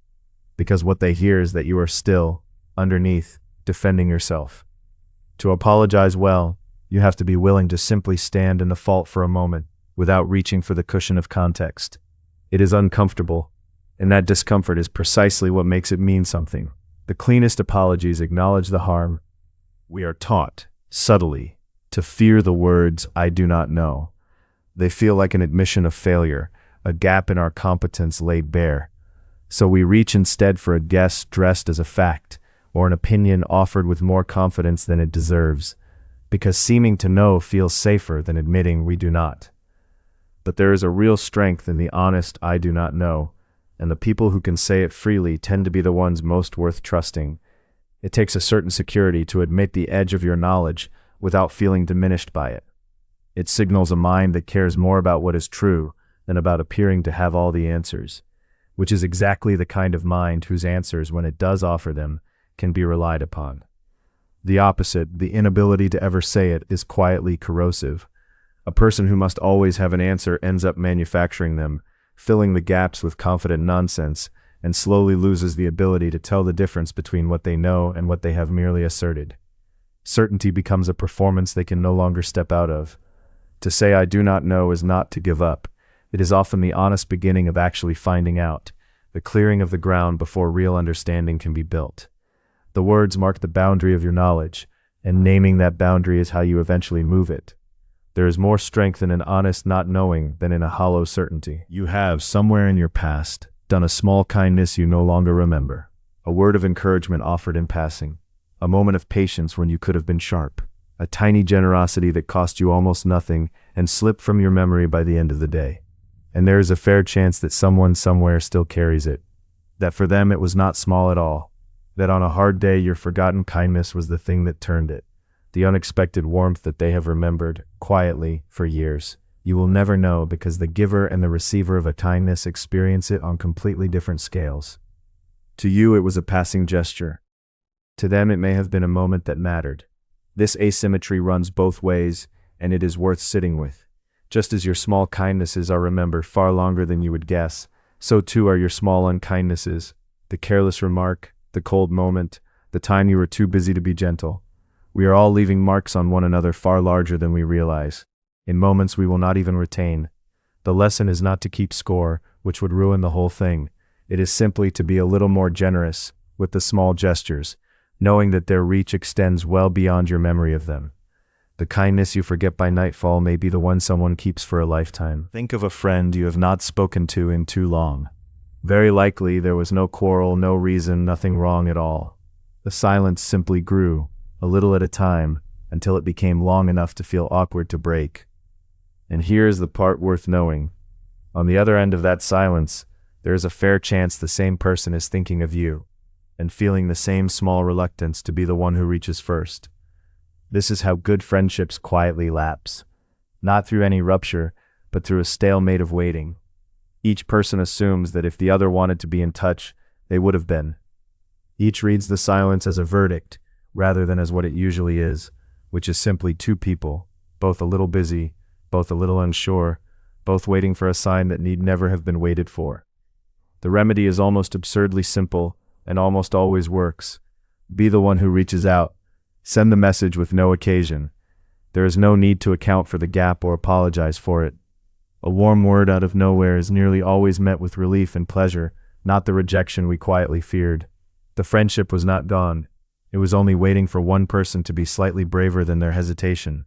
because what they hear is that you are still, underneath, defending yourself. To apologize well, you have to be willing to simply stand in the fault for a moment without reaching for the cushion of context. It is uncomfortable, and that discomfort is precisely what makes it mean something. The cleanest apologies acknowledge the harm. We are taught, subtly, to fear the words, I do not know. They feel like an admission of failure, a gap in our competence laid bare. So we reach instead for a guess dressed as a fact, or an opinion offered with more confidence than it deserves, because seeming to know feels safer than admitting we do not. But there is a real strength in the honest I do not know, and the people who can say it freely tend to be the ones most worth trusting. It takes a certain security to admit the edge of your knowledge without feeling diminished by it. It signals a mind that cares more about what is true than about appearing to have all the answers, which is exactly the kind of mind whose answers, when it does offer them, can be relied upon. The opposite, the inability to ever say it, is quietly corrosive. A person who must always have an answer ends up manufacturing them, filling the gaps with confident nonsense, and slowly loses the ability to tell the difference between what they know and what they have merely asserted. Certainty becomes a performance they can no longer step out of. To say I do not know is not to give up. It is often the honest beginning of actually finding out, the clearing of the ground before real understanding can be built. The words mark the boundary of your knowledge, and naming that boundary is how you eventually move it. There is more strength in an honest not knowing than in a hollow certainty. You have, somewhere in your past, done a small kindness you no longer remember, a word of encouragement offered in passing, a moment of patience when you could have been sharp, a tiny generosity that cost you almost nothing and slipped from your memory by the end of the day. And there is a fair chance that someone somewhere still carries it, that for them it was not small at all, that on a hard day your forgotten kindness was the thing that turned it, the unexpected warmth that they have remembered, quietly, for years. You will never know, because the giver and the receiver of a kindness experience it on completely different scales. To you it was a passing gesture. To them it may have been a moment that mattered. This asymmetry runs both ways, and it is worth sitting with, Just as your small kindnesses are remembered far longer than you would guess, so too are your small unkindnesses, the careless remark, the cold moment, the time you were too busy to be gentle. We are all leaving marks on one another far larger than we realize, in moments we will not even retain. The lesson is not to keep score, which would ruin the whole thing. It is simply to be a little more generous with the small gestures, knowing that their reach extends well beyond your memory of them. The kindness you forget by nightfall may be the one someone keeps for a lifetime. Think of a friend you have not spoken to in too long. Very likely there was no quarrel, no reason, nothing wrong at all. The silence simply grew, a little at a time, until it became long enough to feel awkward to break. And here is the part worth knowing. On the other end of that silence, there is a fair chance the same person is thinking of you, and feeling the same small reluctance to be the one who reaches first. This is how good friendships quietly lapse, not through any rupture, but through a stalemate of waiting. Each person assumes that if the other wanted to be in touch, they would have been. Each reads the silence as a verdict, rather than as what it usually is, which is simply two people, both a little busy, both a little unsure, both waiting for a sign that need never have been waited for. The remedy is almost absurdly simple, and almost always works. Be the one who reaches out. Send the message with no occasion. There is no need to account for the gap or apologize for it. A warm word out of nowhere is nearly always met with relief and pleasure, not the rejection we quietly feared. The friendship was not gone. It was only waiting for one person to be slightly braver than their hesitation.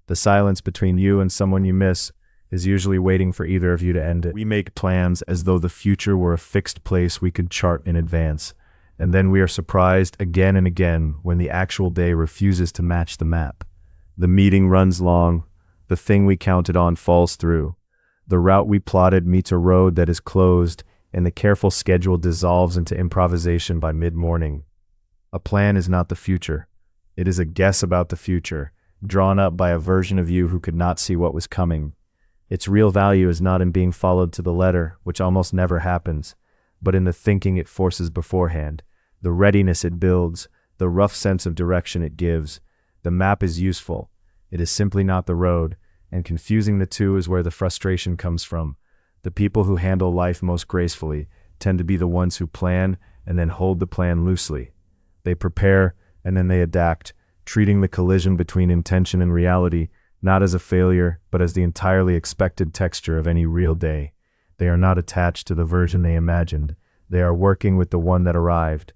The silence between you and someone you miss is usually waiting for either of you to end it. We make plans as though the future were a fixed place we could chart in advance, and then we are surprised again and again when the actual day refuses to match the map. The meeting runs long, the thing we counted on falls through, the route we plotted meets a road that is closed, and the careful schedule dissolves into improvisation by mid-morning. A plan is not the future. It is a guess about the future, drawn up by a version of you who could not see what was coming. Its real value is not in being followed to the letter, which almost never happens, but in the thinking it forces beforehand, the readiness it builds, the rough sense of direction it gives. The map is useful. It is simply not the road, and confusing the two is where the frustration comes from. The people who handle life most gracefully tend to be the ones who plan and then hold the plan loosely. They prepare and then they adapt, treating the collision between intention and reality not as a failure, but as the entirely expected texture of any real day. They are not attached to the version they imagined. They are working with the one that arrived.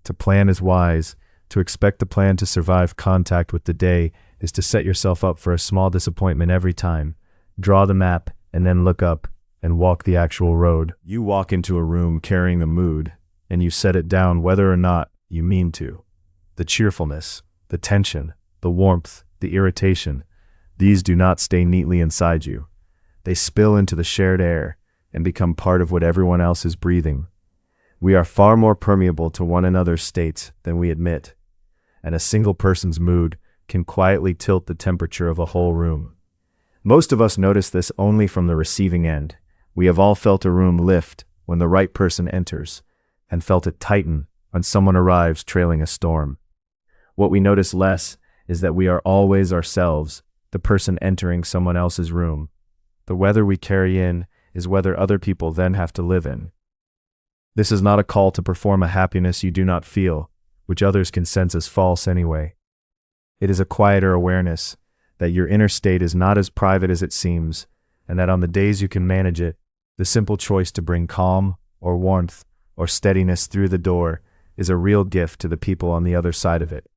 To plan is wise. To expect the plan to survive contact with the day is to set yourself up for a small disappointment every time. Draw the map and then look up and walk the actual road. You walk into a room carrying the mood, and you set it down whether or not you mean to. The cheerfulness, the tension, the warmth, the irritation, these do not stay neatly inside you. They spill into the shared air and become part of what everyone else is breathing. We are far more permeable to one another's states than we admit, and a single person's mood can quietly tilt the temperature of a whole room. Most of us notice this only from the receiving end. We have all felt a room lift when the right person enters, and felt it tighten when someone arrives trailing a storm. What we notice less is that we are always ourselves, the person entering someone else's room. The weather we carry in is whether other people then have to live in. This is not a call to perform a happiness you do not feel, which others can sense as false anyway. It is a quieter awareness that your inner state is not as private as it seems, and that on the days you can manage it, the simple choice to bring calm or warmth or steadiness through the door is a real gift to the people on the other side of it.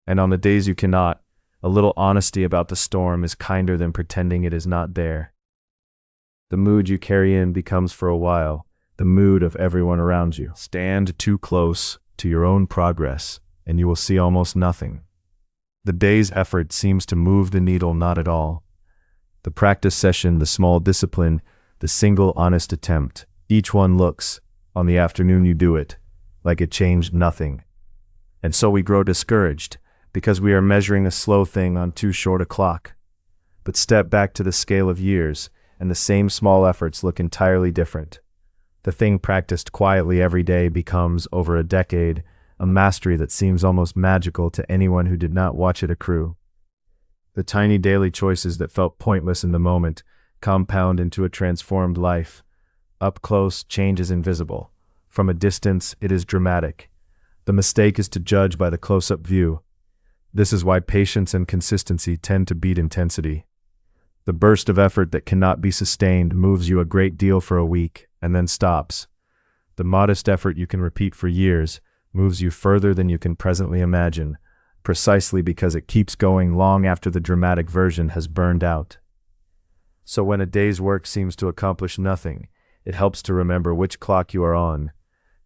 And on the days you cannot, a little honesty about the storm is kinder than pretending it is not there. The mood you carry in becomes for a while the mood of everyone around you. Stand too close to your own progress, and you will see almost nothing. The day's effort seems to move the needle not at all. The practice session, the small discipline, the single honest attempt, each one looks, on the afternoon you do it, like it changed nothing. And so we grow discouraged, because we are measuring a slow thing on too short a clock. But step back to the scale of years, and the same small efforts look entirely different. The thing practiced quietly every day becomes, over a decade, a mastery that seems almost magical to anyone who did not watch it accrue. The tiny daily choices that felt pointless in the moment compound into a transformed life. Up close, change is invisible. From a distance, it is dramatic. The mistake is to judge by the close-up view. This is why patience and consistency tend to beat intensity. The burst of effort that cannot be sustained moves you a great deal for a week and then stops. The modest effort you can repeat for years moves you further than you can presently imagine, precisely because it keeps going long after the dramatic version has burned out. So when a day's work seems to accomplish nothing, it helps to remember which clock you are on.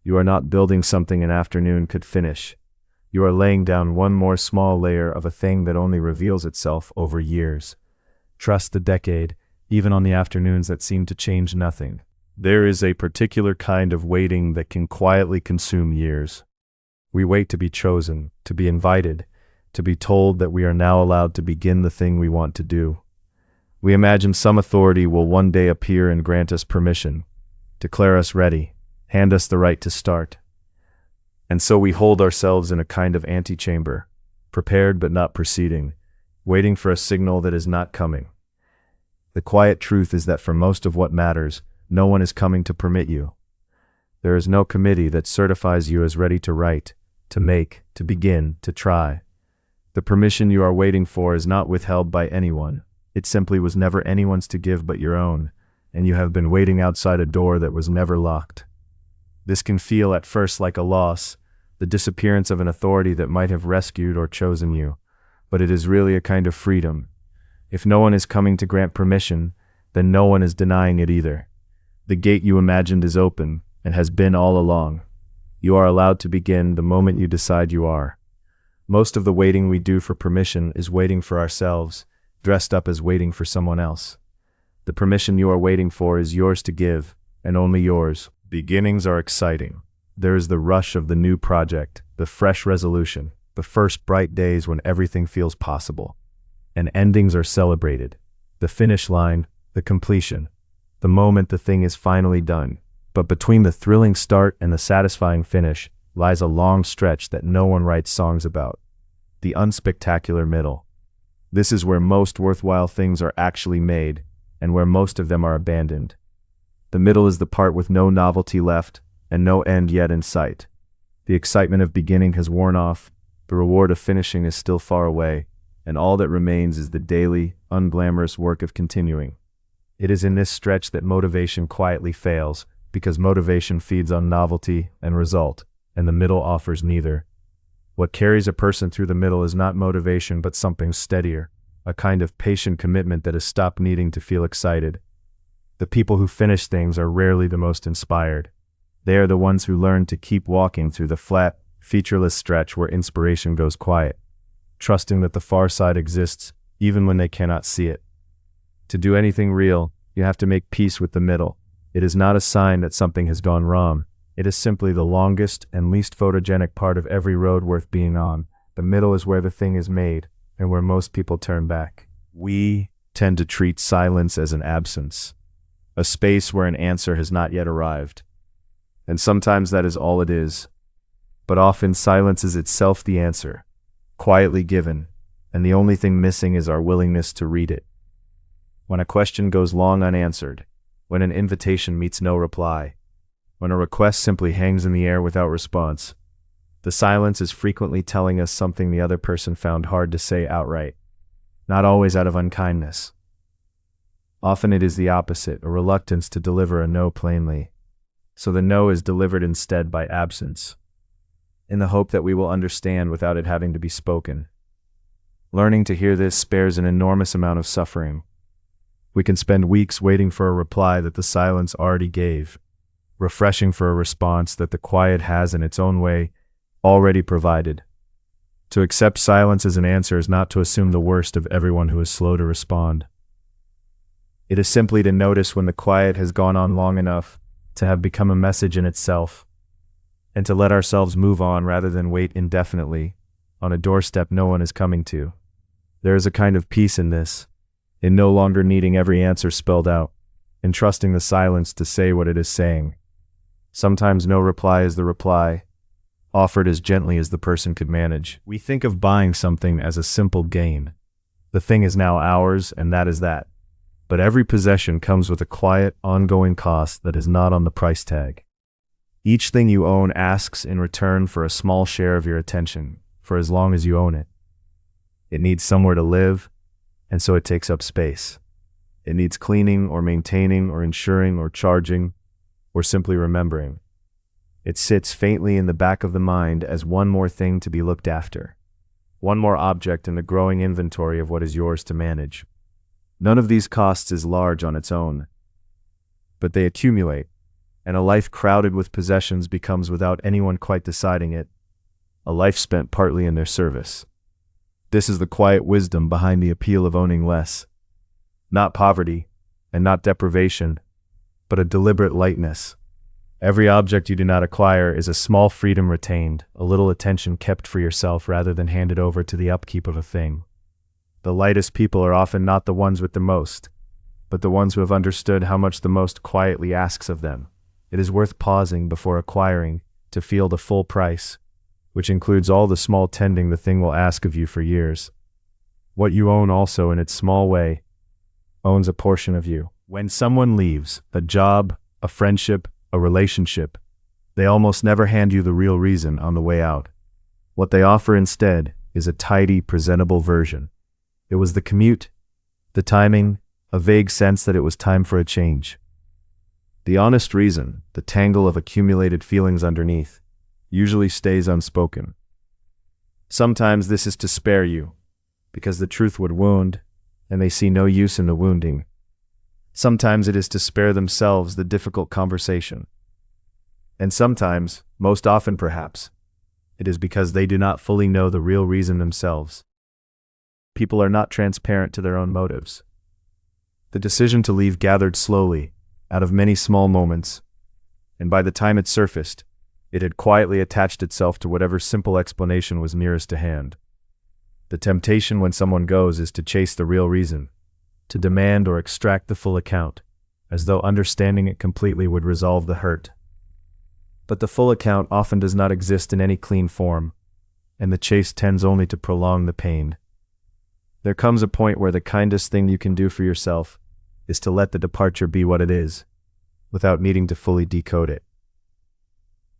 You are not building something an afternoon could finish. You are laying down one more small layer of a thing that only reveals itself over years. Trust the decade, even on the afternoons that seem to change nothing. There is a particular kind of waiting that can quietly consume years. We wait to be chosen, to be invited, to be told that we are now allowed to begin the thing we want to do. We imagine some authority will one day appear and grant us permission, declare us ready, hand us the right to start. And so we hold ourselves in a kind of antechamber, prepared but not proceeding, waiting for a signal that is not coming. The quiet truth is that for most of what matters, no one is coming to permit you. There is no committee that certifies you as ready to write, to make, to begin, to try. The permission you are waiting for is not withheld by anyone. It simply was never anyone's to give but your own, and you have been waiting outside a door that was never locked. This can feel at first like a loss, the disappearance of an authority that might have rescued or chosen you, but it is really a kind of freedom. If no one is coming to grant permission, then no one is denying it either. The gate you imagined is open, and has been all along. You are allowed to begin the moment you decide you are. Most of the waiting we do for permission is waiting for ourselves, dressed up as waiting for someone else. The permission you are waiting for is yours to give, and only yours. Beginnings are exciting. There is the rush of the new project, the fresh resolution, the first bright days when everything feels possible. And endings are celebrated. The finish line, the completion, the moment the thing is finally done. But between the thrilling start and the satisfying finish lies a long stretch that no one writes songs about. The unspectacular middle. This is where most worthwhile things are actually made, and where most of them are abandoned. The middle is the part with no novelty left, and no end yet in sight. The excitement of beginning has worn off, the reward of finishing is still far away, and all that remains is the daily, unglamorous work of continuing. It is in this stretch that motivation quietly fails, because motivation feeds on novelty and result, and the middle offers neither. What carries a person through the middle is not motivation but something steadier, a kind of patient commitment that has stopped needing to feel excited. The people who finish things are rarely the most inspired. They are the ones who learn to keep walking through the flat, featureless stretch where inspiration goes quiet, trusting that the far side exists even when they cannot see it. To do anything real, you have to make peace with the middle. It is not a sign that something has gone wrong. It is simply the longest and least photogenic part of every road worth being on. The middle is where the thing is made, and where most people turn back. We tend to treat silence as an absence, a space where an answer has not yet arrived. And sometimes that is all it is. But often silence is itself the answer, quietly given, and the only thing missing is our willingness to read it. When a question goes long unanswered, when an invitation meets no reply, when a request simply hangs in the air without response, the silence is frequently telling us something the other person found hard to say outright, not always out of unkindness. Often it is the opposite, a reluctance to deliver a no plainly. So the no is delivered instead by absence, in the hope that we will understand without it having to be spoken. Learning to hear this spares an enormous amount of suffering. We can spend weeks waiting for a reply that the silence already gave, refreshing for a response that the quiet has in its own way already provided. To accept silence as an answer is not to assume the worst of everyone who is slow to respond. It is simply to notice when the quiet has gone on long enough to have become a message in itself, and to let ourselves move on rather than wait indefinitely on a doorstep no one is coming to. There is a kind of peace in this, in no longer needing every answer spelled out, in trusting the silence to say what it is saying. Sometimes no reply is the reply, offered as gently as the person could manage. We think of buying something as a simple gain, The thing is now ours, and that is that. But every possession comes with a quiet, ongoing cost that is not on the price tag. Each thing you own asks in return for a small share of your attention, for as long as you own it. It needs somewhere to live, and so it takes up space. It needs cleaning or maintaining or insuring or charging, or simply remembering. It sits faintly in the back of the mind as one more thing to be looked after, one more object in the growing inventory of what is yours to manage. None of these costs is large on its own, but they accumulate, and a life crowded with possessions becomes, without anyone quite deciding it, a life spent partly in their service. This is the quiet wisdom behind the appeal of owning less. Not poverty, and not deprivation, but a deliberate lightness. Every object you do not acquire is a small freedom retained, a little attention kept for yourself rather than handed over to the upkeep of a thing. The lightest people are often not the ones with the most, but the ones who have understood how much the most quietly asks of them. It is worth pausing before acquiring to feel the full price, which includes all the small tending the thing will ask of you for years. What you own also, in its small way, owns a portion of you. When someone leaves, a job, a friendship, a relationship, they almost never hand you the real reason on the way out. What they offer instead is a tidy, presentable version. It was the commute, the timing, a vague sense that it was time for a change. The honest reason, the tangle of accumulated feelings underneath, usually stays unspoken. Sometimes this is to spare you, because the truth would wound, and they see no use in the wounding. Sometimes it is to spare themselves the difficult conversation. And sometimes, most often perhaps, it is because they do not fully know the real reason themselves. People are not transparent to their own motives. The decision to leave gathered slowly, out of many small moments, and by the time it surfaced, it had quietly attached itself to whatever simple explanation was nearest to hand. The temptation when someone goes is to chase the real reason, to demand or extract the full account, as though understanding it completely would resolve the hurt. But the full account often does not exist in any clean form, and the chase tends only to prolong the pain. There comes a point where the kindest thing you can do for yourself is to let the departure be what it is, without needing to fully decode it.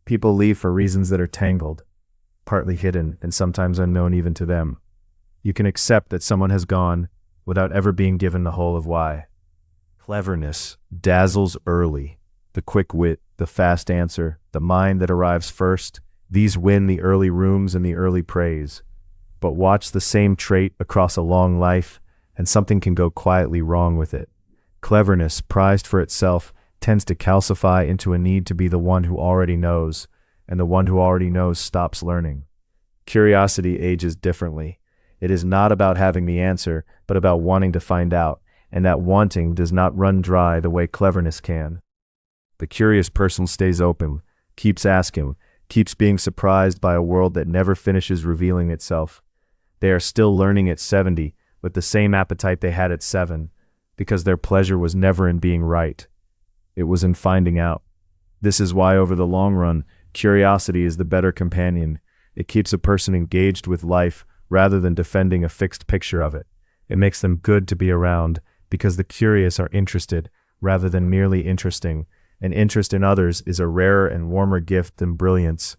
People leave for reasons that are tangled, partly hidden, and sometimes unknown even to them. You can accept that someone has gone without ever being given the whole of why. Cleverness dazzles early. The quick wit, the fast answer, the mind that arrives first, these win the early rooms and the early praise. But watch the same trait across a long life, and something can go quietly wrong with it. Cleverness, prized for itself, tends to calcify into a need to be the one who already knows, and the one who already knows stops learning. Curiosity ages differently. It is not about having the answer, but about wanting to find out, and that wanting does not run dry the way cleverness can. The curious person stays open, keeps asking, keeps being surprised by a world that never finishes revealing itself. They are still learning at 70 with the same appetite they had at 7, because their pleasure was never in being right. It was in finding out. This is why over the long run, curiosity is the better companion. It keeps a person engaged with life rather than defending a fixed picture of it. It makes them good to be around because the curious are interested rather than merely interesting, and interest in others is a rarer and warmer gift than brilliance,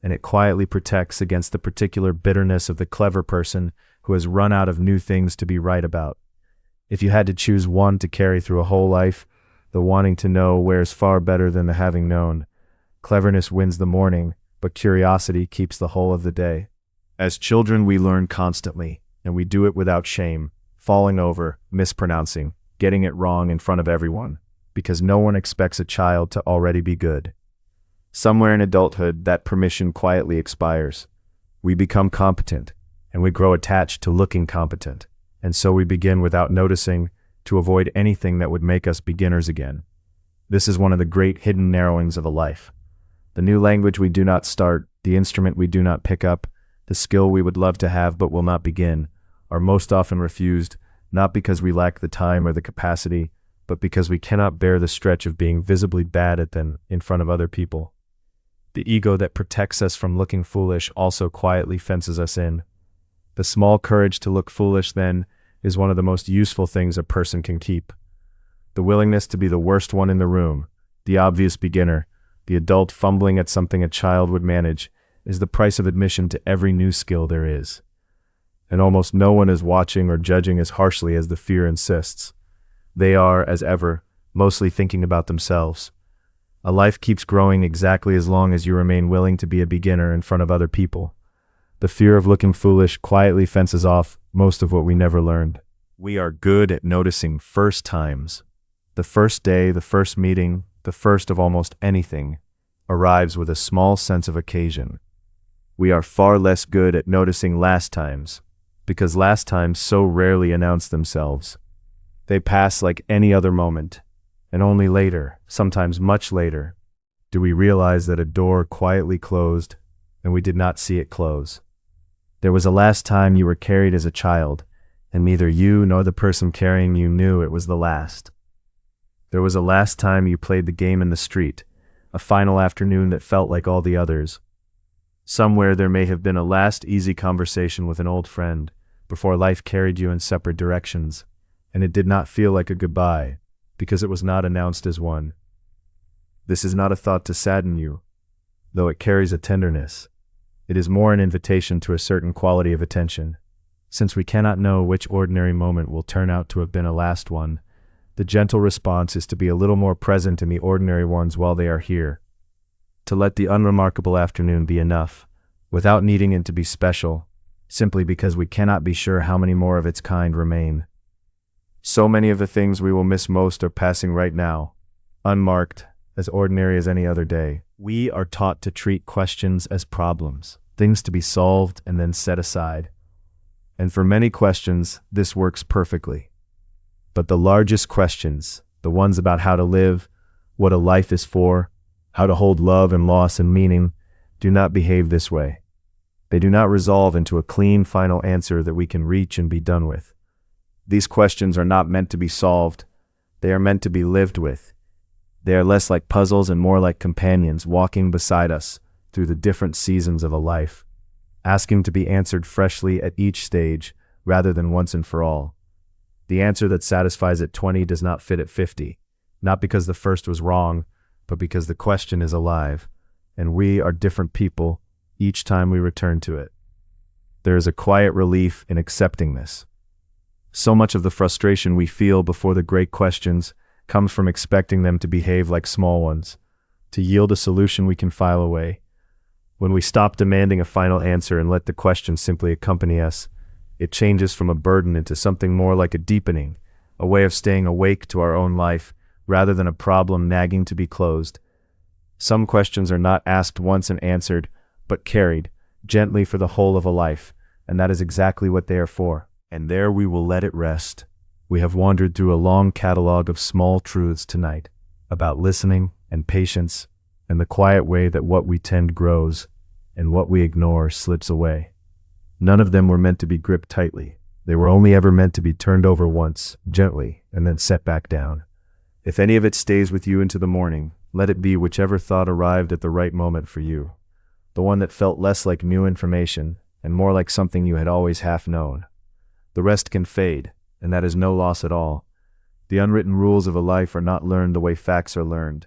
and it quietly protects against the particular bitterness of the clever person who has run out of new things to be right about. If you had to choose one to carry through a whole life, the wanting to know wears far better than the having known. Cleverness wins the morning, but curiosity keeps the whole of the day. As children, we learn constantly, and we do it without shame, falling over, mispronouncing, getting it wrong in front of everyone, because no one expects a child to already be good. Somewhere in adulthood, that permission quietly expires. We become competent, and we grow attached to looking competent, and so we begin without noticing to avoid anything that would make us beginners again. This is one of the great hidden narrowings of a life. The new language we do not start, the instrument we do not pick up, the skill we would love to have but will not begin, are most often refused, not because we lack the time or the capacity, but because we cannot bear the stretch of being visibly bad at them in front of other people. The ego that protects us from looking foolish also quietly fences us in. The small courage to look foolish then, is one of the most useful things a person can keep. The willingness to be the worst one in the room, the obvious beginner, the adult fumbling at something a child would manage, is the price of admission to every new skill there is. And almost no one is watching or judging as harshly as the fear insists. They are, as ever, mostly thinking about themselves. A life keeps growing exactly as long as you remain willing to be a beginner in front of other people. The fear of looking foolish quietly fences off most of what we never learned. We are good at noticing first times. The first day, the first meeting, the first of almost anything, arrives with a small sense of occasion. We are far less good at noticing last times, because last times so rarely announce themselves. They pass like any other moment, and only later, sometimes much later, do we realize that a door quietly closed and we did not see it close. There was a last time you were carried as a child, and neither you nor the person carrying you knew it was the last. There was a last time you played the game in the street, a final afternoon that felt like all the others. Somewhere there may have been a last easy conversation with an old friend, before life carried you in separate directions, and it did not feel like a goodbye, because it was not announced as one. This is not a thought to sadden you, though it carries a tenderness. It is more an invitation to a certain quality of attention. Since we cannot know which ordinary moment will turn out to have been a last one, the gentle response is to be a little more present in the ordinary ones while they are here. To let the unremarkable afternoon be enough, without needing it to be special, simply because we cannot be sure how many more of its kind remain. So many of the things we will miss most are passing right now, unmarked, as ordinary as any other day. We are taught to treat questions as problems, things to be solved and then set aside. And for many questions, this works perfectly. But the largest questions, the ones about how to live, what a life is for, how to hold love and loss and meaning, do not behave this way. They do not resolve into a clean final answer that we can reach and be done with. These questions are not meant to be solved. They are meant to be lived with. They are less like puzzles and more like companions walking beside us through the different seasons of a life, asking to be answered freshly at each stage rather than once and for all. The answer that satisfies at 20 does not fit at 50, not because the first was wrong, but because the question is alive, and we are different people each time we return to it. There is a quiet relief in accepting this. So much of the frustration we feel before the great questions comes from expecting them to behave like small ones, to yield a solution we can file away. When we stop demanding a final answer and let the question simply accompany us, it changes from a burden into something more like a deepening, a way of staying awake to our own life, rather than a problem nagging to be closed. Some questions are not asked once and answered, but carried, gently for the whole of a life, and that is exactly what they are for. And there we will let it rest. We have wandered through a long catalog of small truths tonight, about listening and patience, and the quiet way that what we tend grows, and what we ignore slips away. None of them were meant to be gripped tightly. They were only ever meant to be turned over once, gently, and then set back down. If any of it stays with you into the morning, let it be whichever thought arrived at the right moment for you. The one that felt less like new information, and more like something you had always half known. The rest can fade, and that is no loss at all. The unwritten rules of a life are not learned the way facts are learned.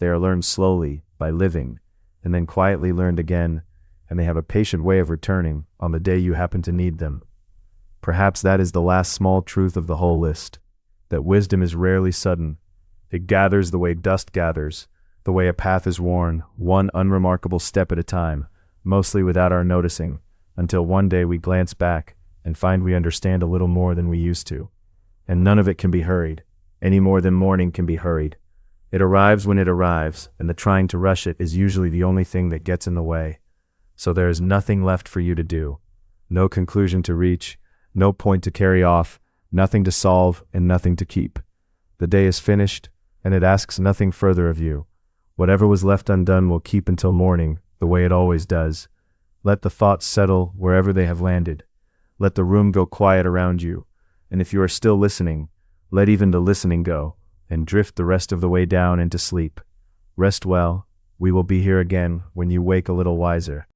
They are learned slowly, by living, and then quietly learned again, and they have a patient way of returning on the day you happen to need them. Perhaps that is the last small truth of the whole list, that wisdom is rarely sudden. It gathers the way dust gathers, the way a path is worn, one unremarkable step at a time, mostly without our noticing, until one day we glance back and find we understand a little more than we used to. And none of it can be hurried, any more than morning can be hurried. It arrives when it arrives, and the trying to rush it is usually the only thing that gets in the way. So there is nothing left for you to do, no conclusion to reach, no point to carry off, nothing to solve, and nothing to keep. The day is finished, and it asks nothing further of you. Whatever was left undone will keep until morning, the way it always does. Let the thoughts settle wherever they have landed. Let the room go quiet around you, and if you are still listening, let even the listening go, and drift the rest of the way down into sleep. Rest well. We will be here again when you wake a little wiser.